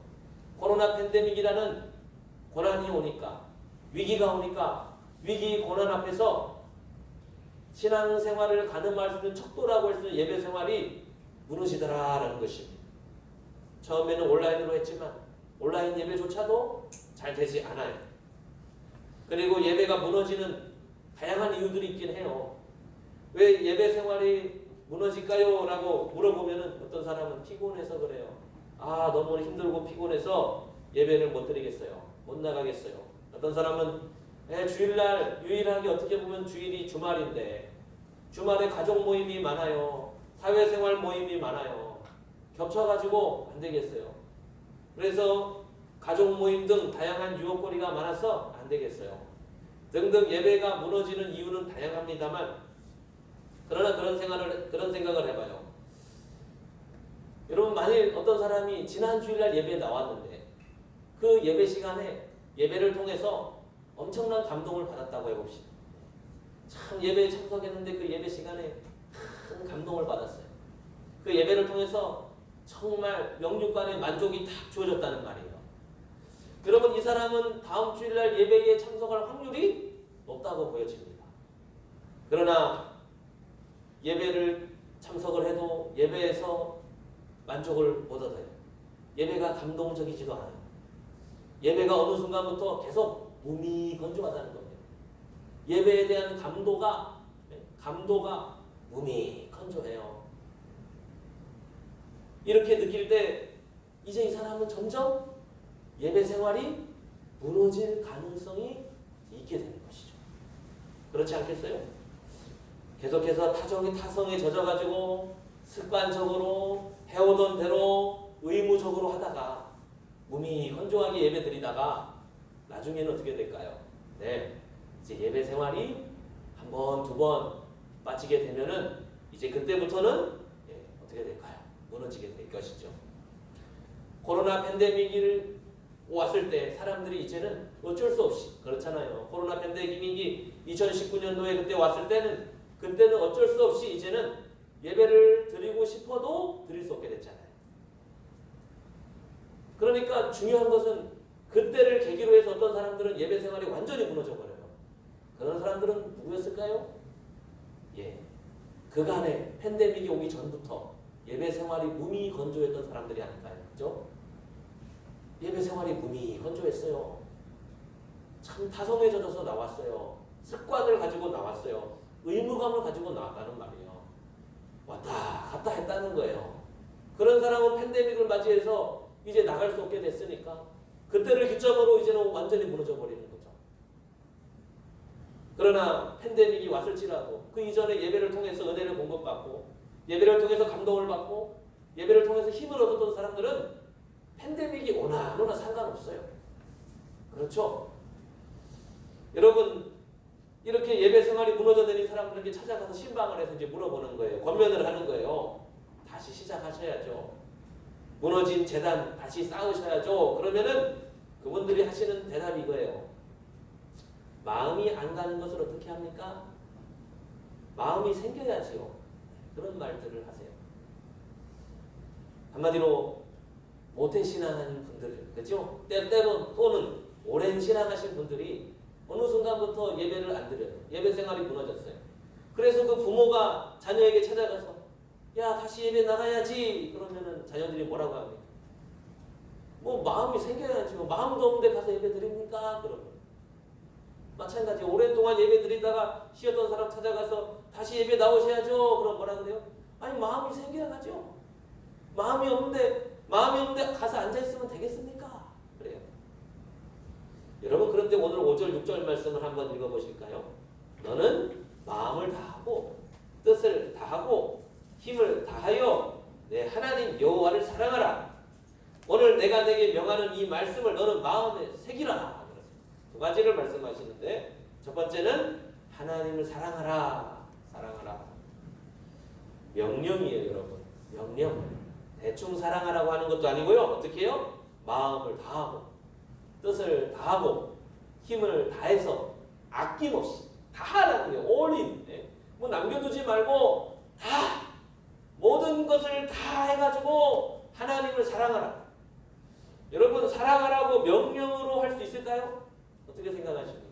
코로나 팬데믹이라는 고난이 오니까, 위기가 오니까 위기 고난 앞에서 신앙생활을 가늠할 수 있는 척도라고 할 수 있는 예배생활이 무너지더라라는 것입니다. 처음에는 온라인으로 했지만 온라인 예배조차도 잘 되지 않아요. 그리고 예배가 무너지는 다양한 이유들이 있긴 해요. 왜 예배생활이 무너질까요? 라고 물어보면 어떤 사람은 피곤해서 그래요. 아, 너무 힘들고 피곤해서 예배를 못 드리겠어요. 못 나가겠어요. 어떤 사람은 주일날 유일하게 어떻게 보면 주일이 주말인데 주말에 가족 모임이 많아요. 사회생활 모임이 많아요. 겹쳐가지고 안 되겠어요. 그래서 가족 모임 등 다양한 유혹거리가 많아서 안 되겠어요. 등등 예배가 무너지는 이유는 다양합니다만 그러나 그런 생각을 해봐요. 여러분, 만일 어떤 사람이 지난 주일날 예배에 나왔는데 그 예배 시간에 예배를 통해서 엄청난 감동을 받았다고 해봅시다. 참 예배에 참석했는데 그 예배 시간에 큰 감동을 받았어요. 그 예배를 통해서 정말 영육간의 만족이 딱 주어졌다는 말이에요. 여러분, 이 사람은 다음 주일날 예배에 참석할 확률이 높다고 보여집니다. 그러나 예배를 참석을 해도 예배에서 만족을 못 얻어요. 예배가 감동적이지도 않아요. 예배가 어느 순간부터 계속 몸이 건조하다는 겁니다. 예배에 대한 감도가 몸이 건조해요. 이렇게 느낄 때 이제 이 사람은 점점 예배 생활이 무너질 가능성이 있게 되는 것이죠. 그렇지 않겠어요? 계속해서 타성에 젖어가지고 습관적으로 해오던 대로 의무적으로 하다가 몸이 건조하게 예배 드리다가 나중에는 어떻게 될까요? 네, 이제 예배 생활이 한 번, 두 번 빠지게 되면은 이제 그때부터는 어떻게 될까요? 무너지게 될 것이죠. 코로나 팬데믹이 왔을 때 사람들이 이제는 어쩔 수 없이 그렇잖아요. 코로나 팬데믹이 2019년도에 그때 왔을 때는 그때는 어쩔 수 없이 이제는 예배를 드리고 싶어도 드릴 수 없게 됐잖아요. 그러니까 중요한 것은 그때를 계기로 해서 어떤 사람들은 예배 생활이 완전히 무너져 버려요. 그런 사람들은 누구였을까요? 예, 그간에 팬데믹이 오기 전부터 예배 생활이 무미 건조했던 사람들이 아닐까요? 그죠? 예배 생활이 무미 건조했어요. 참 타성에 젖어서 나왔어요. 습관을 가지고 나왔어요. 의무감을 가지고 나왔다는 말이에요. 왔다 갔다 했다는 거예요. 그런 사람은 팬데믹을 맞이해서 이제 나갈 수 없게 됐으니까 그때를 기점으로 이제는 완전히 무너져 버리는 거죠. 그러나 팬데믹이 왔을지라도 그 이전에 예배를 통해서 은혜를 공급받고 예배를 통해서 감동을 받고 예배를 통해서 힘을 얻었던 사람들은 팬데믹이 오나 안 오나 상관없어요. 그렇죠? 여러분 이렇게 예배 생활이 무너져 내린 사람들에게 찾아가서 신방을 해서 이제 물어보는 거예요. 권면을 하는 거예요. 다시 시작하셔야죠. 무너진 재단 다시 쌓으셔야죠. 그러면은 그분들이 하시는 대답이 이거예요. 마음이 안 가는 것을 어떻게 합니까? 마음이 생겨야지요. 그런 말들을 하세요. 한마디로 모태 신앙하는 분들, 그죠? 때때로 또는 오랜 신앙하신 분들이 어느 순간부터 예배를 안 드려요. 예배 생활이 무너졌어요. 그래서 그 부모가 자녀에게 찾아가서 야 다시 예배 나가야지 그러면은 자녀들이 뭐라고 합니까? 뭐 마음이 생겨야죠. 마음도 없는데 가서 예배 드립니까? 그러면 마찬가지 오랜 동안 예배 드리다가 쉬었던 사람 찾아가서 다시 예배 나오셔야죠. 그럼 뭐라 그래요? 아니 마음이 생겨야죠. 마음이 없는데 가서 앉아 있으면 되겠습니까? 그래요. 여러분 그런데 오늘 5절 6절 말씀을 한번 읽어보실까요? 너는 마음을 다하고 뜻을 다하고 힘을 다하여 내 하나님 여호와를 사랑하라. 오늘 내가 내게 명하는 이 말씀을 너는 마음에 새기라. 두 가지를 말씀하시는데 첫 번째는 하나님을 사랑하라. 사랑하라. 명령이에요, 여러분. 명령. 대충 사랑하라고 하는 것도 아니고요. 어떻게 해요? 마음을 다하고 뜻을 다하고 힘을 다해서 아낌없이 다 하라는 거예요. 올인. 뭐 남겨두지 말고 다 모든 것을 다 해가지고 하나님을 사랑하라. 여러분 사랑하라고 명령으로 할 수 있을까요? 어떻게 생각하십니까?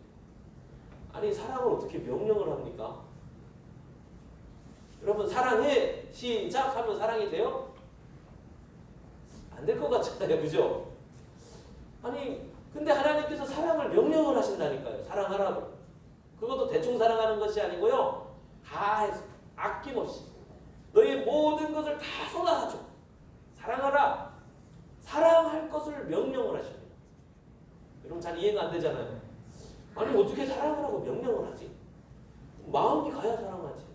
아니 사랑을 어떻게 명령을 합니까? 여러분 사랑해 시작하면 사랑이 돼요? 안 될 것 같잖아요. 그죠? 아니 근데 하나님께서 사랑을 명령을 하신다니까요. 사랑하라고. 그것도 대충 사랑하는 것이 아니고요. 다 해서 아낌없이 너의 모든 것을 다 쏟아줘. 사랑하라. 사랑할 것을 명령을 하십니다. 여러분 잘 이해가 안 되잖아요. 아니 어떻게 사랑하라고 명령을 하지? 마음이 가야 사랑하지.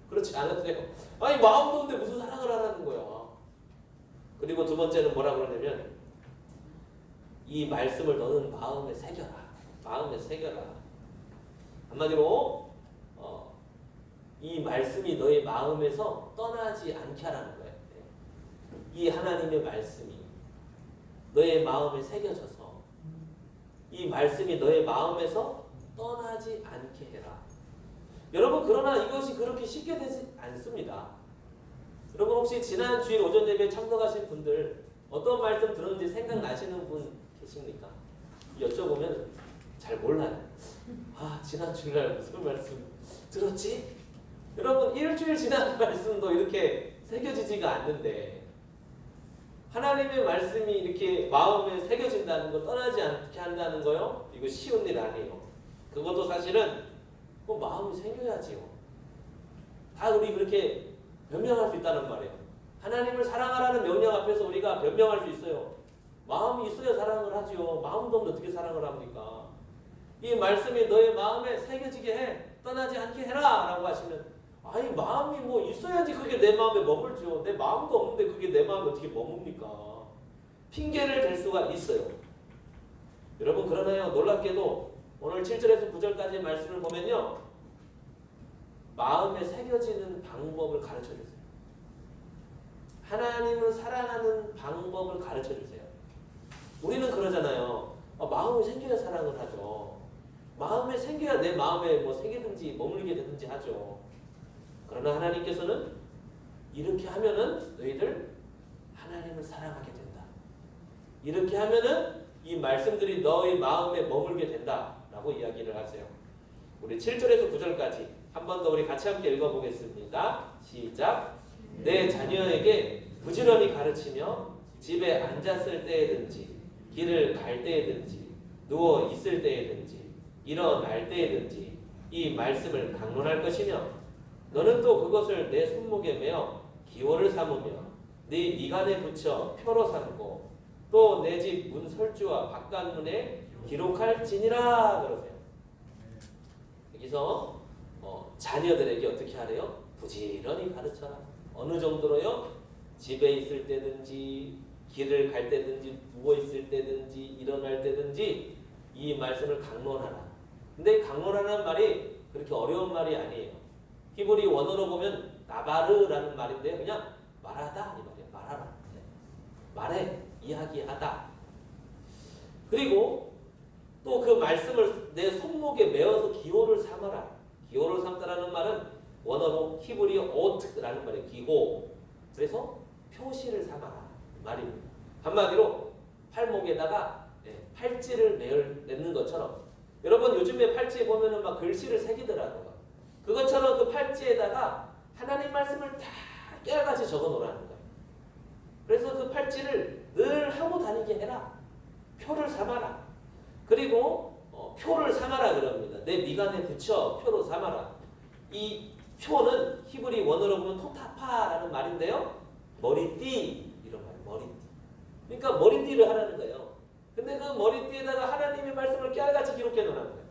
그렇지 않으세요? 아니 마음도 없는데 무슨 사랑을 하라는 거야. 그리고 두 번째는 뭐라 그러냐면 이 말씀을 너는 마음에 새겨라. 마음에 새겨라. 한마디로 이 말씀이 너의 마음에서 떠나지 않게 하라는 거예요. 이 하나님의 말씀이 너의 마음에 새겨져서 이 말씀이 너의 마음에서 떠나지 않게 해라. 여러분 그러나 이것이 그렇게 쉽게 되지 않습니다. 여러분 혹시 지난 주일 오전 예배에 참석하신 분들 어떤 말씀 들었는지 생각나시는 분 계십니까? 여쭤보면 잘 몰라요. 아 지난 주일날 무슨 말씀 들었지? 여러분 일주일 지난 말씀도 이렇게 새겨지지가 않는데 하나님의 말씀이 이렇게 마음에 새겨진다는 거 떠나지 않게 한다는 거요? 이거 쉬운 일 아니에요. 그것도 사실은 뭐 마음이 생겨야지요. 다 우리 그렇게 변명할 수 있다는 말이에요. 하나님을 사랑하라는 명령 앞에서 우리가 변명할 수 있어요. 마음이 있어야 사랑을 하죠. 마음도 없는데 어떻게 사랑을 합니까? 이 말씀이 너의 마음에 새겨지게 해. 떠나지 않게 해라 라고 하시면, 아니 마음이 뭐 있어야지 그게 내 마음에 머물죠. 내 마음도 없는데 그게 내 마음에 어떻게 머뭅니까? 핑계를 댈 수가 있어요. 여러분, 그러나요, 놀랍게도 오늘 7절에서 9절까지의 말씀을 보면요, 마음에 새겨지는 방법을 가르쳐 주세요. 하나님을 사랑하는 방법을 가르쳐 주세요. 우리는 그러잖아요. 마음이 생겨야 사랑을 하죠. 마음에 생겨야 내 마음에 뭐 새기든지 머물게 되든지 하죠. 그러나 하나님께서는 이렇게 하면은 너희들 하나님을 사랑하게 된다. 이렇게 하면은 이 말씀들이 너희 마음에 머물게 된다라고 이야기를 하세요. 우리 7절에서 9절까지 한 번 더 우리 같이 함께 읽어보겠습니다. 시작. 내 자녀에게 부지런히 가르치며 집에 앉았을 때에든지 길을 갈 때에든지 누워 있을 때에든지 일어날 때에든지 이 말씀을 강론할 것이며 너는 또 그것을 내 손목에 매어 기호를 삼으며 네 미간에 붙여 표로 삼고 또 내 집 문 설주와 바깥문에 기록할지니라 그러세요. 여기서 자녀들에게 어떻게 하래요? 부지런히 가르쳐라. 어느 정도로요? 집에 있을 때든지 길을 갈 때든지 누워 있을 때든지 일어날 때든지 이 말씀을 강론하라. 근데 강론하라는 말이 그렇게 어려운 말이 아니에요. 히브리 원어로 보면 나바르라는 말인데 그냥 말하다 이 말이에요. 말하라. 말해. 이야기하다. 그리고 또 그 말씀을 내 손목에 메어서 기호를 삼아라. 기호를 삼다라는 말은 원어로 히브리 오트라는 말이에요. 기호. 그래서 표시를 삼아라 말입니다. 한마디로 팔목에다가 팔찌를 내는 것처럼, 여러분 요즘에 팔찌에 보면은 막 글씨를 새기더라고요. 그것처럼 그 팔찌에다가 하나님 말씀을 다 깨알같이 적어 놓으라는 거예요. 그래서 그 팔찌를 늘 하고 다니게 해라. 표를 삼아라. 그리고 표를 삼아라 그럽니다. 내 미간에 붙여 표로 삼아라. 이 표는 히브리 원어로 보면 토타파라는 말인데요. 머리띠 이런 말, 머리띠. 그러니까 머리띠를 하라는 거예요. 근데 그 머리띠에다가 하나님의 말씀을 깨알같이 기록해 놓으라는 거예요.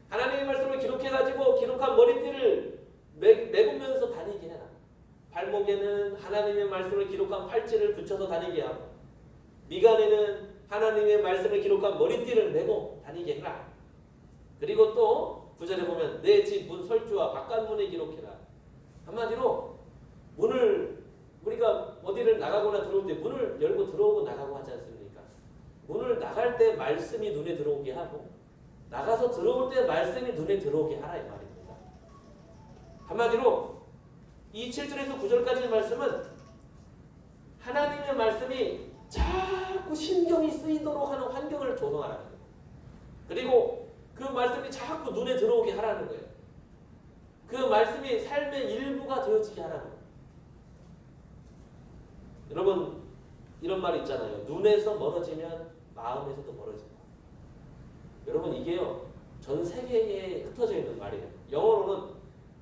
하나님의 말씀을 기록해가지고 기록한 머리띠를 매구면서 다니게 해라. 발목에는 하나님의 말씀을 기록한 팔찌를 붙여서 다니게 하고 미간에는 하나님의 말씀을 기록한 머리띠를 메고 다니게 해라. 그리고 또 9절에 보면 내 집 문 설주와 바깥문에 기록해라. 한마디로 문을 우리가 어디를 나가거나 들어올 때 문을 열고 들어오고 나가고 하지 않습니까? 문을 나갈 때 말씀이 눈에 들어오게 하고 나가서 들어올 때 말씀이 눈에 들어오게 하라 이 말입니다. 한마디로 이 7절에서 9절까지의 말씀은 하나님의 말씀이 자꾸 신경이 쓰이도록 하는 환경을 조성하라는 거예요. 그리고 그 말씀이 자꾸 눈에 들어오게 하라는 거예요. 그 말씀이 삶의 일부가 되어지게 하라는 거예요. 여러분 이런 말이 있잖아요. 눈에서 멀어지면 마음에서도 멀어진다. 여러분 이게요 전 세계에 흩어져 있는 말이에요. 영어로는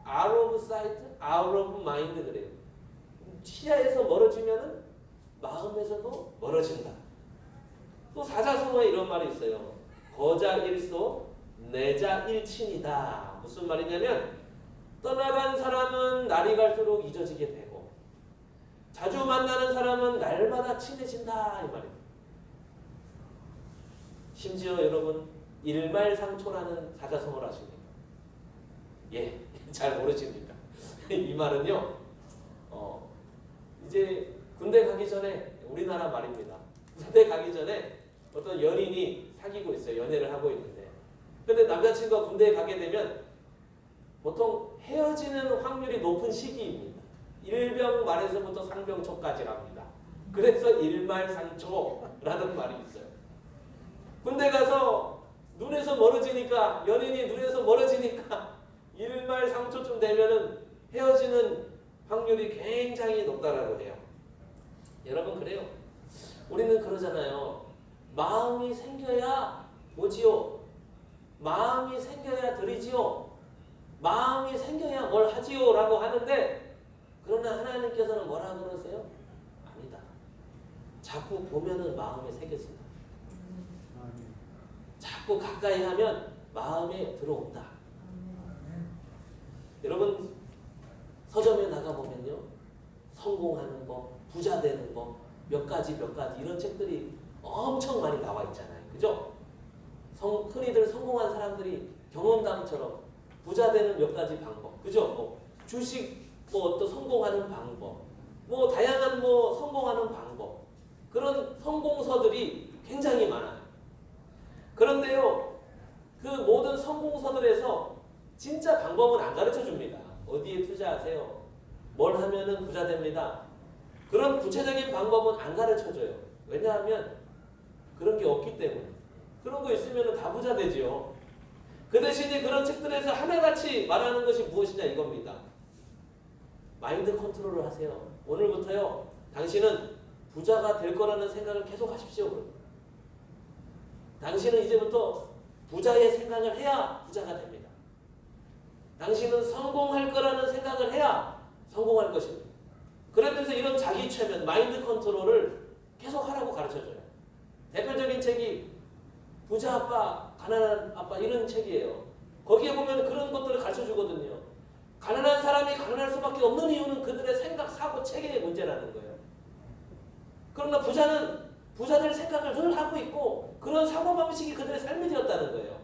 out of sight, out of mind 그래요. 시야에서 멀어지면은 마음에서도 멀어진다. 또 사자성어에 이런 말이 있어요. 거자 일소, 내자 일친이다. 무슨 말이냐면 떠나간 사람은 날이 갈수록 잊어지게 되고 자주 만나는 사람은 날마다 친해진다 이 말입니다. 심지어 여러분 일말상초라는 사자성어를 아십니까? 예, 잘 모르십니까? 이 말은요 이제 군대 가기 전에 우리나라 말입니다. 군대 가기 전에 어떤 연인이 사귀고 있어요. 연애를 하고 있는데 근데 남자친구가 군대에 가게 되면 보통 헤어지는 확률이 높은 시기입니다. 일병 말에서부터 상병 초까지랍니다. 그래서 일말상초라는 말이 있어요. 군대 가서 눈에서 멀어지니까 연인이 눈에서 멀어지니까 일말상초쯤 되면은 헤어지는 확률이 굉장히 높다라고 해요. 여러분 그래요. 우리는 그러잖아요. 마음이 생겨야 뭐지요? 마음이 생겨야 드리지요. 마음이 생겨야 뭘 하지요? 라고 하는데 그러나 하나님께서는 뭐라 그러세요? 아니다. 자꾸 보면은 마음에 새겨진다. 자꾸 가까이 하면 마음에 들어온다. 여러분 서점에 나가보면요. 성공하는 법, 부자 되는 법, 몇 가지 이런 책들이 엄청 많이 나와 있잖아요. 그죠? 흔히들 성공한 사람들이 경험담처럼 부자 되는 몇 가지 방법. 그죠? 뭐 주식 또 성공하는 방법. 뭐 다양한 성공하는 방법. 그런 성공서들이 굉장히 많아요. 그런데요. 그 모든 성공서들에서 진짜 방법은 안 가르쳐 줍니다. 어디에 투자하세요? 뭘 하면은 부자 됩니다. 그런 구체적인 방법은 안 가르쳐 줘요. 왜냐하면 그런 게 없기 때문에. 그런 거 있으면 다 부자 되죠. 그 대신에 그런 책들에서 하나같이 말하는 것이 무엇이냐 이겁니다. 마인드 컨트롤을 하세요. 오늘부터요. 당신은 부자가 될 거라는 생각을 계속 하십시오. 당신은 이제부터 부자의 생각을 해야 부자가 됩니다. 당신은 성공할 거라는 생각을 해야 성공할 것입니다. 그러면서 이런 자기 최면, 마인드 컨트롤을 계속 하라고 가르쳐줘요. 대표적인 책이 부자 아빠, 가난한 아빠 이런 책이에요. 거기에 보면 그런 것들을 가르쳐주거든요. 가난한 사람이 가난할 수밖에 없는 이유는 그들의 생각, 사고, 체계의 문제라는 거예요. 그러나 부자는 부자들 생각을 늘 하고 있고 그런 사고방식이 그들의 삶이 되었다는 거예요.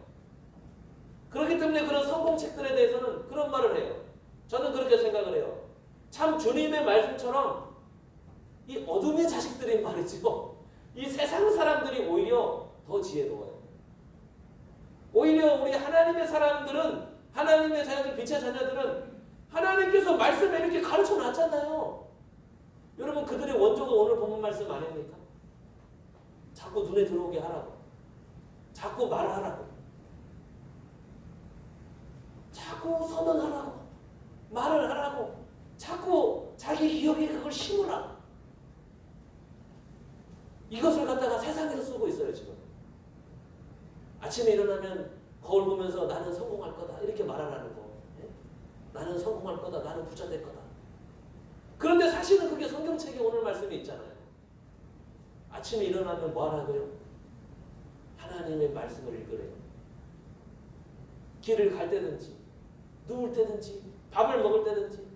그렇기 때문에 그런 성공책들에 대해서는 그런 말을 해요. 저는 그렇게 생각을 해요. 참 주님의 말씀처럼 이 어둠의 자식들이 말이죠. 이 세상 사람들이 오히려 더 지혜로워요. 오히려 우리 하나님의 사람들은 하나님의 자녀들, 빛의 자녀들은 하나님께서 말씀에 이렇게 가르쳐 놨잖아요. 여러분 그들의 원조가 오늘 본문 말씀 아닙니까? 자꾸 눈에 들어오게 하라고. 자꾸 말하라고. 자꾸 선언하라고. 말을 하라고. 자꾸 자기 기억에 그걸 심으라고. 이것을 갖다가 세상에서 쓰고 있어요 지금. 아침에 일어나면 거울 보면서 나는 성공할 거다 이렇게 말하라는 거. 나는 성공할 거다. 나는 부자 될 거다. 그런데 사실은 그게 성경책에 오늘 말씀이 있잖아요. 아침에 일어나면 뭐 하라고요? 하나님의 말씀을 읽으래요. 길을 갈 때든지 누울 때든지 밥을 먹을 때든지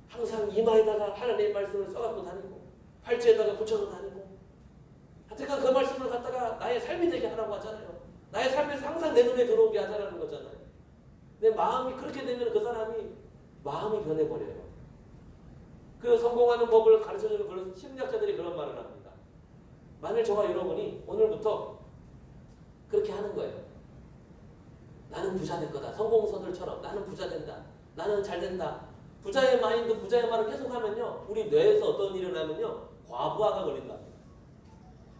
항상 이마에다가 하나님의 말씀을 써갖고 다니고 팔찌에다가 붙여서 다니고 하여튼 그 말씀을 갖다가 나의 삶이 되게 하라고 하잖아요. 나의 삶에서 항상 내 눈에 들어오게 하자라는 거잖아요. 내 마음이 그렇게 되면 그 사람이 마음이 변해버려요. 그 성공하는 법을 가르쳐주는 그런 심리학자들이 그런 말을 합니다. 만일 저와 여러분이 오늘부터 그렇게 하는 거예요. 나는 부자 될 거다. 성공서들처럼 나는 부자 된다. 나는 잘 된다. 부자의 마인드, 부자의 말을 계속하면요. 우리 뇌에서 어떤 일이 일어나면요. 과부하가 걸린답니다.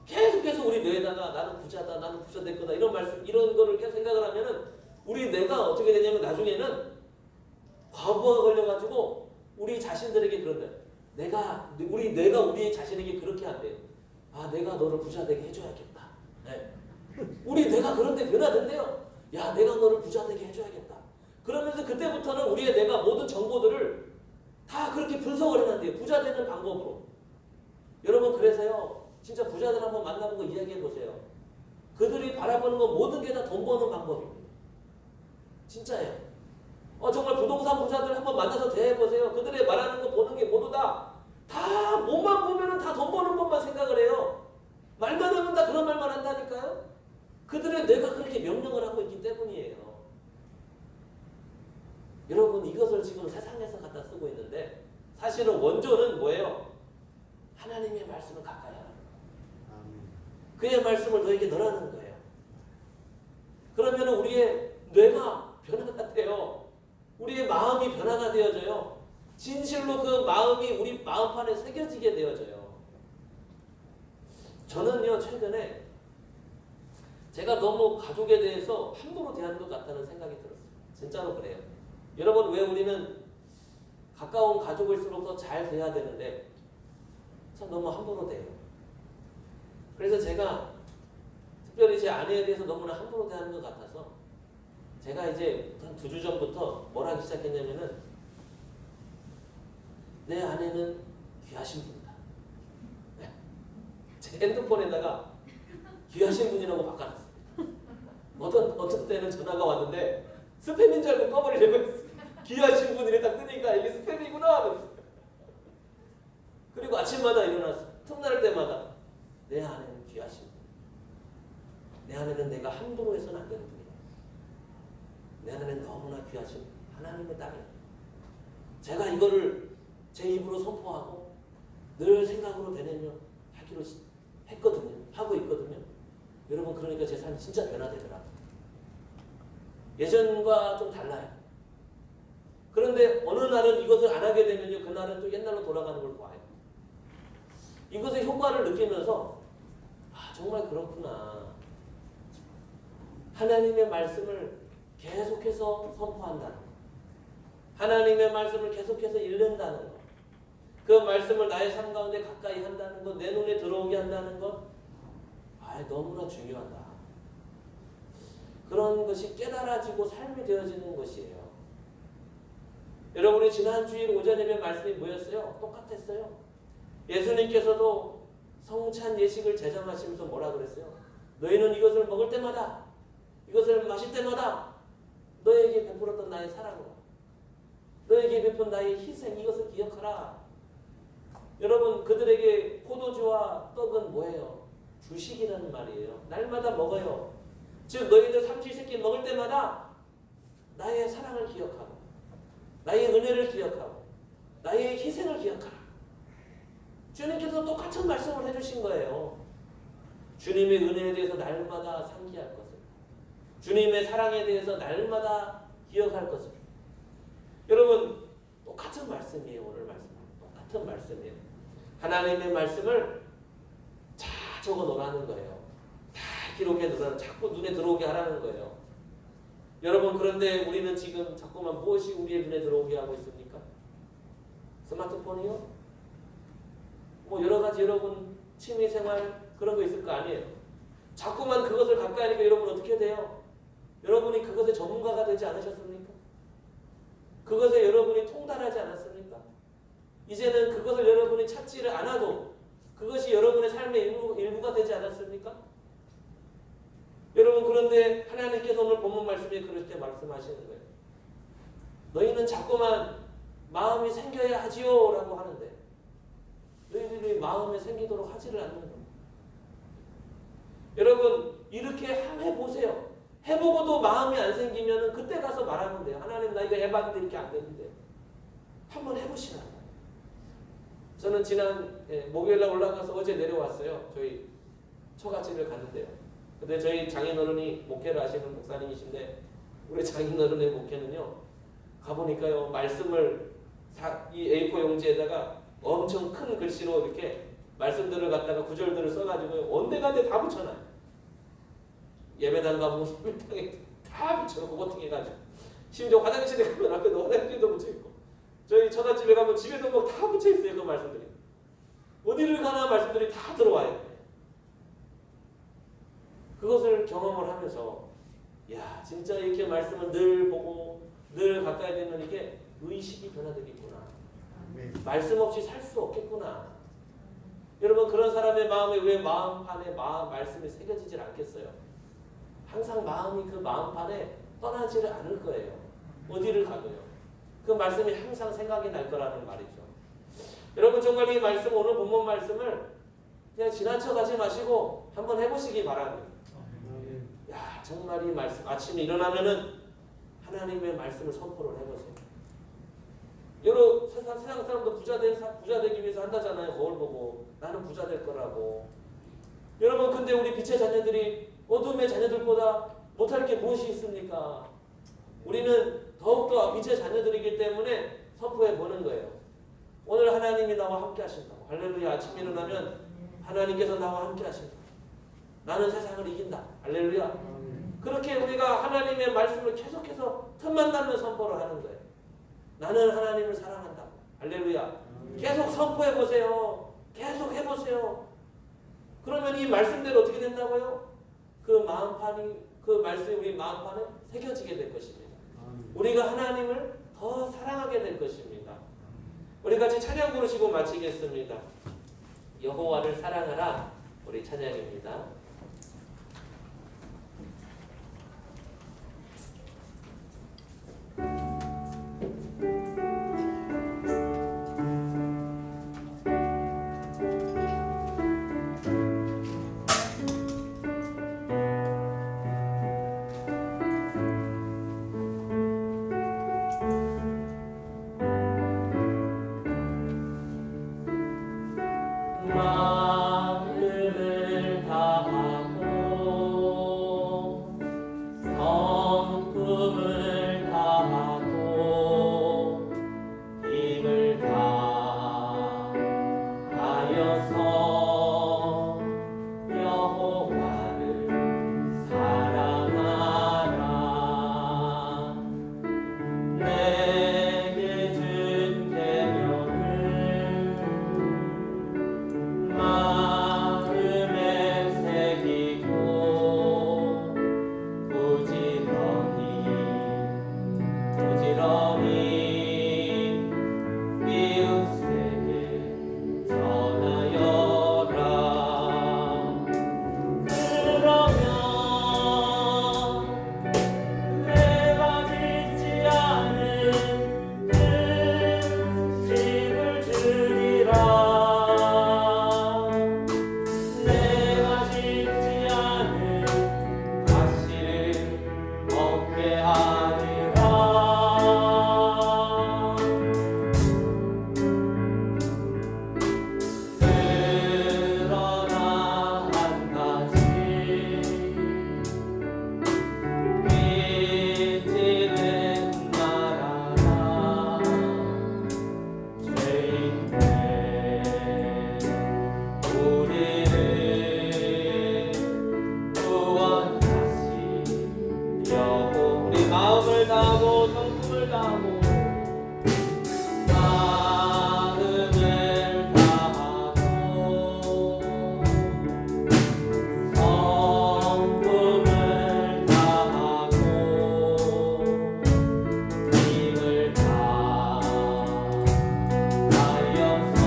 계속해서 우리 뇌에다가 나는 부자다. 나는 부자 될 거다. 이런 말씀, 이런 거를 계속 생각을 하면은 우리 뇌가 어떻게 되냐면 나중에는 과부하가 걸려가지고 우리 자신들에게 그런다. 우리 뇌가 우리 자신에게 그렇게 한대요. 아, 내가 너를 부자 되게 해줘야겠다. 네. 우리 뇌가 그런데 변화된대요. 야, 내가 너를 부자 되게 해줘야겠다. 그러면서 그때부터는 우리의 뇌가 모든 정보들을 다 그렇게 분석을 해놨대요. 부자 되는 방법으로. 여러분 그래서요. 진짜 부자들 한번 만나보고 이야기해 보세요. 그들이 바라보는 건 모든 게 다 돈 버는 방법입니다. 진짜예요. 정말 부동산 부자들 한번 만나서 대해보세요. 그들의 말하는 거 보는 게 모두 다 몸만 보면은 다 돈 버는 것만 생각을 해요. 말만 하면 다 그런 말만 한다니까요. 그들의 뇌가 그렇게 명령을 하고 있기 때문이에요. 여러분 이것을 지금 세상에서 갖다 쓰고 있는데 사실은 원조는 뭐예요? 하나님의 말씀을 가까이 하라는 거예요. 그의 말씀을 너에게 넣으라는 거예요. 그러면 우리의 뇌가 변화가 돼요. 우리의 마음이 변화가 되어져요. 진실로 그 마음이 우리 마음판에 새겨지게 되어져요. 저는요 최근에 제가 너무 가족에 대해서 함부로 대하는 것 같다는 생각이 들었어요. 진짜로 그래요. 여러분 왜 우리는 가까운 가족일수록 더 잘 돼야 되는데 참 너무 함부로 돼요. 그래서 제가 특별히 제 아내에 대해서 너무나 함부로 대하는 것 같아서 제가 이제 한 2주 전부터 뭘 하기 시작했냐면은 내 아내는 귀하신 분이다. 네. 제 핸드폰에다가 귀하신 분이라고 바꿔놨어요. 어떤 때는 전화가 왔는데 스팸인 줄 알고 꺼버리려고 했어요. 귀하신 분이래 딱 뜨니까 이게 스팸이구나 하면서. 그리고 아침마다 일어나서 틈날 때마다 내 아내는 귀하신 분. 내 아내는 내가 함부로 해서는 안 되는 분이야. 내 아내는 너무나 귀하신 하나님의 딸이야. 제가 이거를 제 입으로 선포하고 늘 생각으로 되뇌며 하기로 했거든요. 하고 있거든요. 여러분 그러니까 제 삶이 진짜 변화되더라고요. 예전과 좀 달라요. 그런데 어느 날은 이것을 안 하게 되면요. 그날은 또 옛날로 돌아가는 걸 봐요. 이것의 효과를 느끼면서 아 정말 그렇구나. 하나님의 말씀을 계속해서 선포한다는 것. 하나님의 말씀을 계속해서 읽는다는 것. 그 말씀을 나의 삶 가운데 가까이 한다는 것. 내 눈에 들어오게 한다는 것. 아 너무나 중요하다. 그런 것이 깨달아지고 삶이 되어지는 것이에요. 여러분이 지난 주일 오전 예배 말씀이 뭐였어요? 똑같았어요. 예수님께서도 성찬 예식을 제정하시면서 뭐라 그랬어요? 너희는 이것을 먹을 때마다 이것을 마실 때마다 너에게 베풀었던 나의 사랑으로 너에게 베푼 나의 희생 이것을 기억하라. 여러분 그들에게 포도주와 떡은 뭐예요? 주식이라는 말이에요. 날마다 먹어요. 즉 너희들 삼시세끼 먹을 때마다 나의 사랑을 기억하고 나의 은혜를 기억하고 나의 희생을 기억하라. 주님께서 똑같은 말씀을 해주신 거예요. 주님의 은혜에 대해서 날마다 상기할 것을, 주님의 사랑에 대해서 날마다 기억할 것을. 여러분 똑같은 말씀이에요. 오늘 말씀 똑같은 말씀이에요. 하나님의 말씀을 다 적어 놓으라는 거예요. 다 기록해 놓으라는, 자꾸 눈에 들어오게 하라는 거예요. 여러분 그런데 우리는 지금 자꾸만 무엇이 우리의 눈에 들어오게 하고 있습니까? 스마트폰이요? 뭐 여러 가지 여러분 취미생활 그런 거 있을 거 아니에요. 자꾸만 그것을 가까이 하니까 여러분 어떻게 돼요? 여러분이 그것의 전문가가 되지 않으셨습니까? 그것에 여러분이 통달하지 않았습니까? 이제는 그것을 여러분이 찾지를 않아도 그것이 여러분의 삶의 일부가 되지 않았습니까? 여러분 그런데 하나님께서 오늘 본문 말씀에 그렇게 말씀하시는 거예요. 너희는 자꾸만 마음이 생겨야 하지요 라고 하는데 너희들이 마음에 생기도록 하지를 않는 겁니다. 여러분 이렇게 해보세요. 해보고도 마음이 안 생기면 그때 가서 말하면 돼요. 하나님 나 이거 해봤는데 이렇게 안 되는데 한번 해보시라. 저는 지난 목요일날 올라가서 어제 내려왔어요. 저희 처갓집을 갔는데요. 근데 저희 장인어른이 목회를 하시는 목사님이신데 우리 장인어른의 목회는요. 가보니까요. 말씀을 이 A4 용지에다가 엄청 큰 글씨로 이렇게 말씀들을 갖다가 구절들을 써가지고 온데간데 다 붙여놔요. 예배당 가보면 예배당에 다 붙여놓고 고팅해가지고 심지어 화장실에 가면 앞에도 화장실도 붙여있고 저희 처갓집에 가면 집에도 뭐 다 붙여있어요. 그 말씀들이 어디를 가나 말씀들이 다 들어와요. 그것을 경험을 하면서 야 진짜 이렇게 말씀을 늘 보고 늘 가까이 되면 이게 의식이 변화되겠구나. 말씀 없이 살 수 없겠구나. 여러분 그런 사람의 마음에 왜 마음판에 말씀이 새겨지질 않겠어요? 항상 마음이 그 마음판에 떠나지를 않을 거예요. 어디를 가도요. 그 말씀이 항상 생각이 날 거라는 말이죠. 여러분 정말 이 말씀 오늘 본문 말씀을 그냥 지나쳐 가지 마시고 한번 해보시기 바랍니다. 야 정말 이 말씀 아침에 일어나면은 하나님의 말씀을 선포를 해보세요. 여러 세상 사람도 부자 되기 위해서 한다잖아요. 거울 보고 나는 부자 될 거라고. 여러분 근데 우리 빛의 자녀들이 어둠의 자녀들보다 못할 게 무엇이 있습니까? 우리는 더욱더 빛의 자녀들이기 때문에 선포해 보는 거예요. 오늘 하나님이 나와 함께 하신다고. 할렐루야. 아침에 일어나면 하나님께서 나와 함께 하신다. 나는 세상을 이긴다. 할렐루야. 그렇게 우리가 하나님의 말씀을 계속해서 틈만 나면 선포를 하는 거예요. 나는 하나님을 사랑한다고. 할렐루야. 계속 선포해 보세요. 계속 해보세요. 그러면 이 말씀대로 어떻게 된다고요? 그 마음판이 그 말씀이 우리 마음판에 새겨지게 될 것입니다. 우리가 하나님을 더 사랑하게 될 것입니다. 우리 같이 찬양 부르시고 마치겠습니다. 여호와를 사랑하라 우리 찬양입니다. 마음을 다하고 성품을 다하고 힘을 다하여서 여호와를 사랑하라. 내게 준 계명을 마음에 새기고 부지런히 이웃에게 전하여라. 그러면 내가 짓지 않은 그 집을 주리라. 내가 짓지 않은 가시를 먹게 하리라. 그러나 한 가지 잊지는 말아라. 죄인된 우리를 구원하시려고 우리 마음을 다하고 성품을 다하고 마음을 다하고 성품을 다하고 힘을 다하여서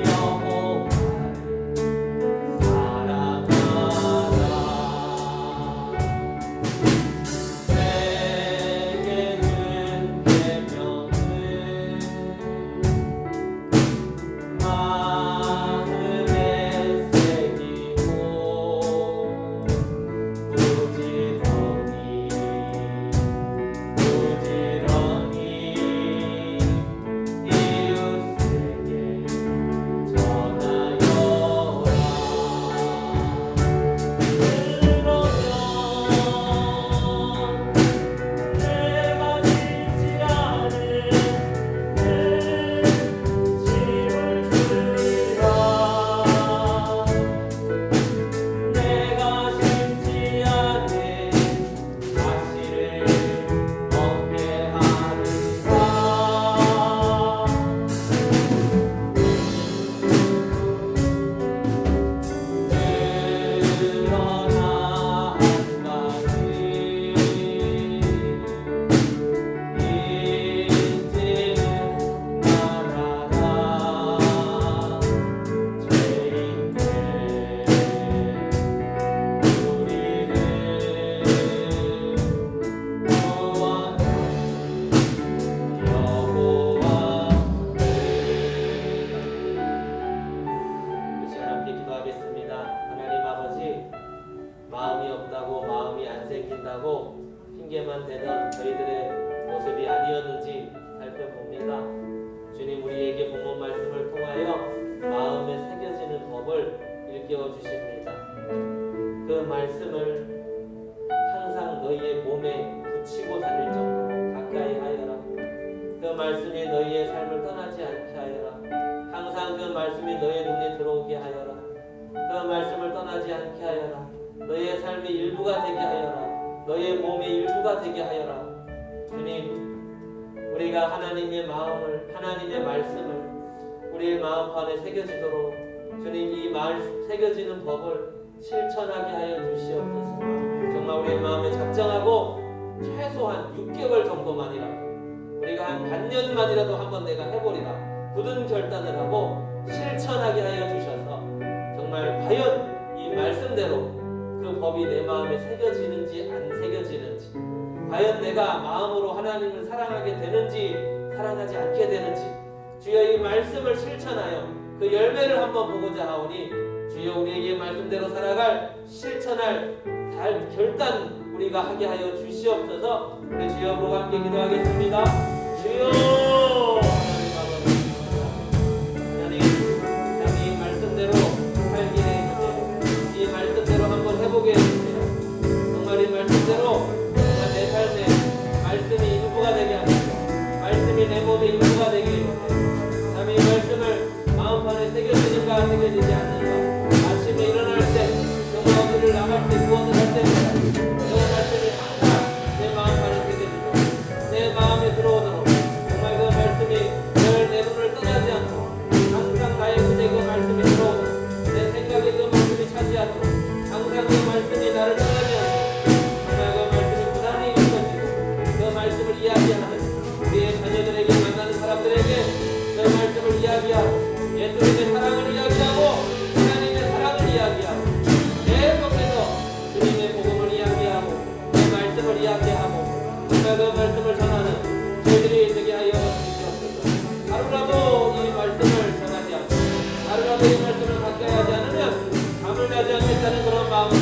여호와를 사랑하라. 내게 준 계명을 마음에 새기고 부지런히 이웃에게 전하여라. 그러면 내가 짓지 않은 그 집을 주리라. 내가 심지 않은 가시를 먹게 하리라. 그러나 한 가지 잊지는 말아라. 죄인된 우리를 구원하신 여호와를 같이 함께 기도하겠습니다. 하나님 아버지, 마음이 없다고 마음이 안 생긴다고 핑계만 대던 저희들의 모습이 아니었는지 살펴봅니다. 주님, 우리에게 본문 말씀을 통하여 마음에 새겨지는 법을 일깨워 주십니다. 그 말씀을 항상 너희의 몸에 붙이고 다닐 정도로 가까이 하여라. 그 말씀이 너희의 삶을 떠나지 않게 하여라. 항상 그 말씀이 너희의 눈에 들어오게 하여라. 그 말씀을 떠나지 않게 하여라. 너희의 삶의 일부가 되게 하여라. 너희의 몸의 일부가 되게 하여라. 주님, 우리가 하나님의 마음을, 하나님의 말씀을 우리의 마음판에 새겨지도록 주님, 이 말 새겨지는 법을 실천하게 하여 주시옵소서. 정말 우리의 마음에 작정하고 최소한 6개월 정도만이라도 우리가 한 반년만이라도 한번 내가 해보리라 굳은 결단을 하고 실천하게 하여 주셔서 정말 과연 이 말씀대로 그 법이 내 마음에 새겨지는지 안 새겨지는지, 과연 내가 마음으로 하나님을 사랑하게 되는지 사랑하지 않게 되는지, 주여 이 말씀을 실천하여 그 열매를 한번 보고자 하오니 주여 우리에게 말씀대로 살아갈 실천할 결단 우리가 하게 하여 주시옵소서. 우리 주여 보고 함께 기도하겠습니다. 주여 하나님 아버지, 하나님 이 말씀대로 살게 해주세요. 이 말씀대로 한번 해보게 해주세요. 정말 이 말씀대로 정말 내 삶에 말씀이 일부가 되게 하시고 말씀이 내 몸의 일부가 되게 해주세요. 참 이 말씀을 마음판에 새겨지는가 새겨지지 않는가, 아침에 일어날 때 정말 어디를 나갈 때 무엇을 할 때마다 그 말씀이 항상 내 마음판에 새겨지고 내 마음에 들어오도록 정말 그 말씀이 늘 내 눈을 떠나지 않고 항상 나의 눈에 그 말씀이 들어오도록 내 생각에 그 말씀이 차지하도록 항상 그 말씀이 나를 떠나지 않고 정말 그 말씀이 부단히 있어지고 그 말씀을 이야기하는 우리의 자녀들에게 만나는 사람들에게 그 말씀을 이야기하고 예수님의 사랑을 이야기하고 하나님의 사랑을 이야기하고 계속해서 주님의 복음을 이야기하고 그 말씀을 이야기하고 정말 그 말씀을 전하는 저희들이 되게 하여 주시옵소서. 하루라도 이 말씀을 전하지 않고 하루라도 이 말씀을 가까이 하지 않으면 잠을 자지 않겠다는 그런 마음을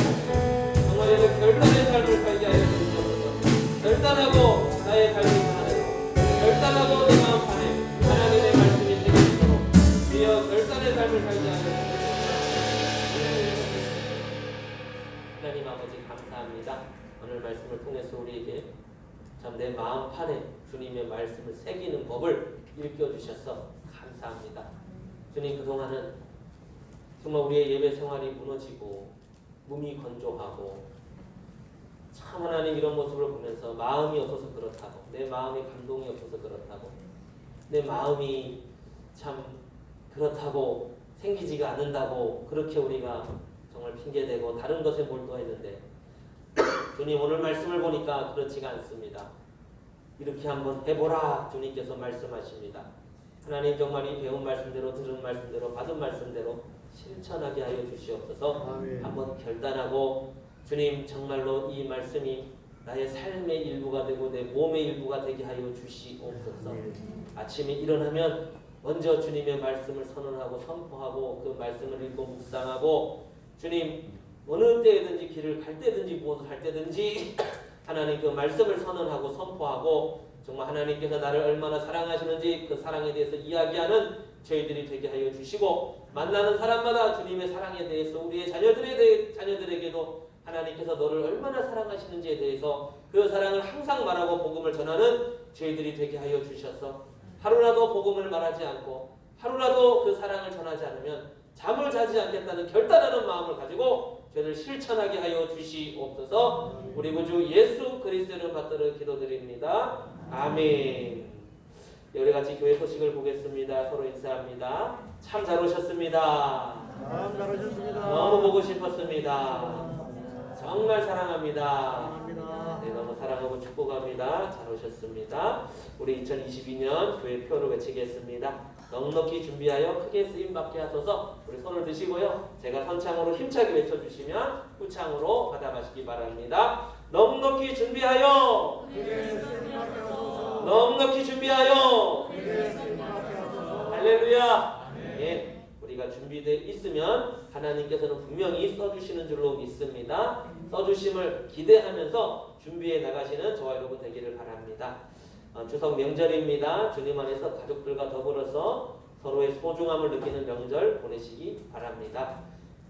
정말 이렇게 결단의 삶을 살게 하여 주시옵소서. 결단하고 나의 삶이 변화되고 결단하고 내 마음판에 하나님의 말씀이 새겨지도록 주여 결단의 삶을 살게 하여 주시옵소서. 하나님 아버지 감사합니다. 오늘 말씀을 통해서 우리에게 참 내 마음판에 주님의 말씀을 새기는 법을 일깨워주셔서 감사합니다. 주님, 그동안은 정말 우리의 예배 생활이 무너지고 몸이 건조하고 참 하나님 이런 모습을 보면서 마음이 없어서 그렇다고, 내 마음에 감동이 없어서 그렇다고, 내 마음이 참 그렇다고 생기지가 않는다고 그렇게 우리가 정말 핑계대고 다른 것에 몰두했는데 주님, 오늘 말씀을 보니까 그렇지가 않습니다. 이렇게 한번 해보라 주님께서 말씀하십니다. 하나님 정말 이 배운 말씀대로 들은 말씀대로 받은 말씀대로 실천하게 하여 주시옵소서. 아멘. 한번 결단하고 주님 정말로 이 말씀이 나의 삶의 일부가 되고 내 몸의 일부가 되게 하여 주시옵소서. 아침에 일어나면 먼저 주님의 말씀을 선언하고 선포하고 그 말씀을 읽고 묵상하고 주님 어느 때든지 길을 갈 때든지 무엇을 할 때든지 하나님 그 말씀을 선언하고 선포하고 정말 하나님께서 나를 얼마나 사랑하시는지 그 사랑에 대해서 이야기하는 저희들이 되게 하여 주시고 만나는 사람마다 주님의 사랑에 대해서 우리의 자녀들에게도 하나님께서 너를 얼마나 사랑하시는지에 대해서 그 사랑을 항상 말하고 복음을 전하는 저희들이 되게 하여 주셔서 하루라도 복음을 말하지 않고 하루라도 그 사랑을 전하지 않으면 잠을 자지 않겠다는 결단하는 마음을 가지고 저희를 실천하게 하여 주시옵소서. 우리 구주 예수 그리스도를 받들어 기도드립니다. 아멘. 우리 같이 교회 소식을 보겠습니다. 서로 인사합니다. 참 잘 오셨습니다. 참 잘하셨습니다. 너무 보고 싶었습니다. 정말 사랑합니다. 사랑합니다. 네, 너무 사랑하고 축복합니다. 잘 오셨습니다. 우리 2022년 교회 표를 외치겠습니다. 넉넉히 준비하여 크게 쓰임받게 하소서. 우리 손을 드시고요. 제가 선창으로 힘차게 외쳐주시면 후창으로 받아가시기 바랍니다. 넉넉히 준비하여, 넉넉히 준비하여. 할렐루야. 예, 우리가 준비되어 있으면 하나님께서는 분명히 써주시는 줄로 믿습니다. 써주심을 기대하면서 준비해 나가시는 저와 여러분 되기를 바랍니다. 추석 명절입니다. 주님 안에서 가족들과 더불어서 서로의 소중함을 느끼는 명절 보내시기 바랍니다.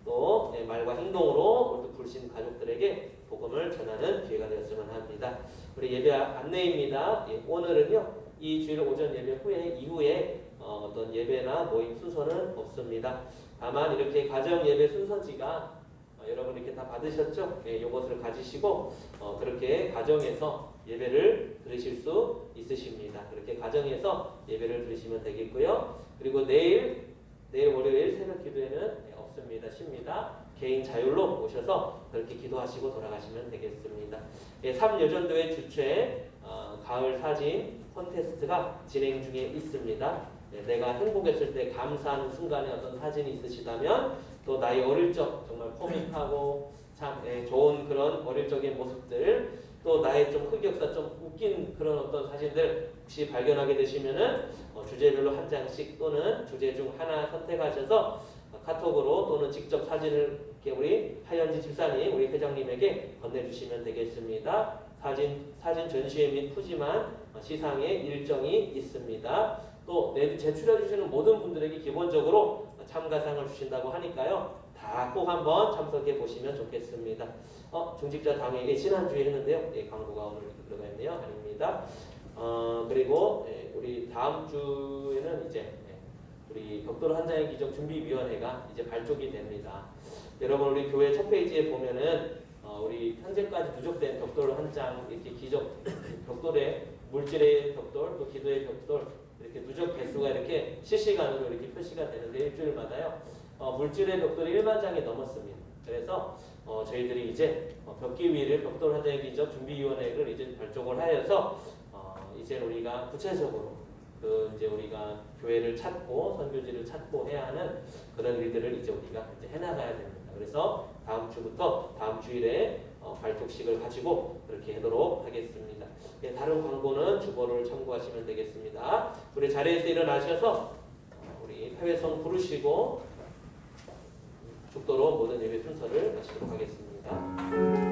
또 말과 행동으로 모두 불신 가족들에게 복음을 전하는 기회가 되었으면 합니다. 우리 예배 안내입니다. 오늘은요, 이 주일 오전 예배 이후에 어떤 예배나 모임 순서는 없습니다. 다만 이렇게 가정 예배 순서지가 여러분 이렇게 다 받으셨죠? 이것을 가지시고 그렇게 가정에서 예배를 들으실 수 있으십니다. 그렇게 가정에서 예배를 들으시면 되겠고요. 그리고 내일 월요일 새벽 기도회는 없습니다. 쉽니다. 개인 자율로 오셔서 그렇게 기도하시고 돌아가시면 되겠습니다. 3여전도회 주최 가을 사진 콘테스트가 진행 중에 있습니다. 네, 내가 행복했을 때 감사하는 순간에 어떤 사진이 있으시다면 또 나의 어릴 적 정말 코믹하고 참 좋은 그런 어릴 적의 모습들 또 나의 좀 흑역사 좀 웃긴 그런 어떤 사진들 혹시 발견하게 되시면은 주제별로 한 장씩 또는 주제 중 하나 선택하셔서 카톡으로 또는 직접 사진을 이렇게 우리 하연지 집사님 우리 회장님에게 건네주시면 되겠습니다. 사진 전시회 및 푸짐한 시상의 일정이 있습니다. 또 제출해 주시는 모든 분들에게 기본적으로 참가상을 주신다고 하니까요. 다 꼭 한번 참석해 보시면 좋겠습니다. 중직자 당회에 지난주에 했는데요. 광고가 오늘 들어가 있네요. 아닙니다. 그리고 우리 다음 주에는 이제 우리 벽돌 한 장의 기적 준비위원회가 이제 발족이 됩니다. 여러분 우리 교회 첫 페이지에 보면은 우리 현재까지 누적된 벽돌 한 장 이렇게 기적 벽돌의 물질의 벽돌 또 기도의 벽돌 이렇게 누적 개수가 이렇게 실시간으로 이렇게 표시가 되는데 일주일마다요. 물질의 벽돌이 1만 장이 넘었습니다. 그래서 저희들이 이제 벽기위를 벽돌 한 장의 기적 준비위원회를 이제 발족을 하여서 이제 우리가 구체적으로 이제 우리가 교회를 찾고 선교지를 찾고 해야 하는 그런 일들을 이제 우리가 이제 해나가야 됩니다. 그래서 다음 주부터 다음 주일에 발족식을 가지고 그렇게 하도록 하겠습니다. 다른 광고는 주보를 참고하시면 되겠습니다. 우리 자리에서 일어나셔서 우리 해외성 부르시고 죽도록 모든 예배 순서를 마치도록 하겠습니다.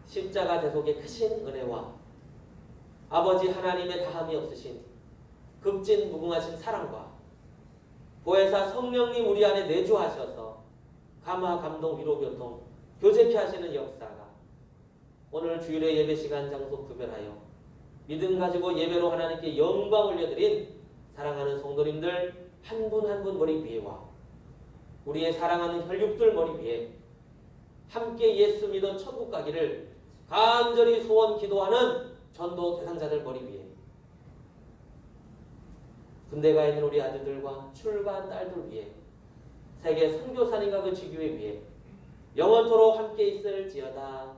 십자가 대속의 크신 은혜와 아버지 하나님의 다함이 없으신 급진 무궁하신 사랑과 보혜사 성령님 우리 안에 내주하셔서 감화 감동 위로 교통 교제케 하시는 역사가 오늘 주일의 예배 시간 장소 구별하여 믿음 가지고 예배로 하나님께 영광 올려드린 사랑하는 성도님들 한 분 한 분 머리 위에와 우리의 사랑하는 혈육들 머리 위에 함께 예수 믿어 천국 가기를 간절히 소원 기도하는 전도 대상자들 머리 위에 군대 가 있는 우리 아들들과 출가한 딸들 위해 세계 선교사님과 그 지교회 위해 영원토록 함께 있을지어다.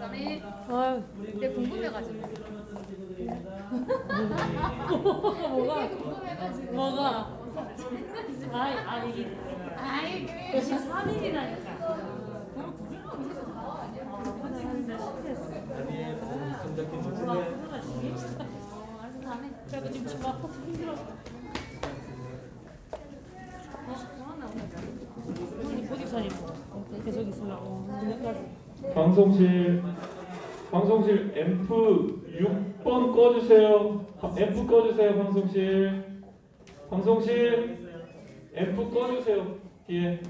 아멘. 근데 궁금해가지고. 뭐가? 아이 23일이라니까. 그래도 지금 좀 아파서 힘들어. 포지션이 계속 있으려고. 방송실 앰프 6번 꺼주세요. 앰프 꺼주세요. 방송실 앰프 꺼주세요. 뒤에.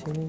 네.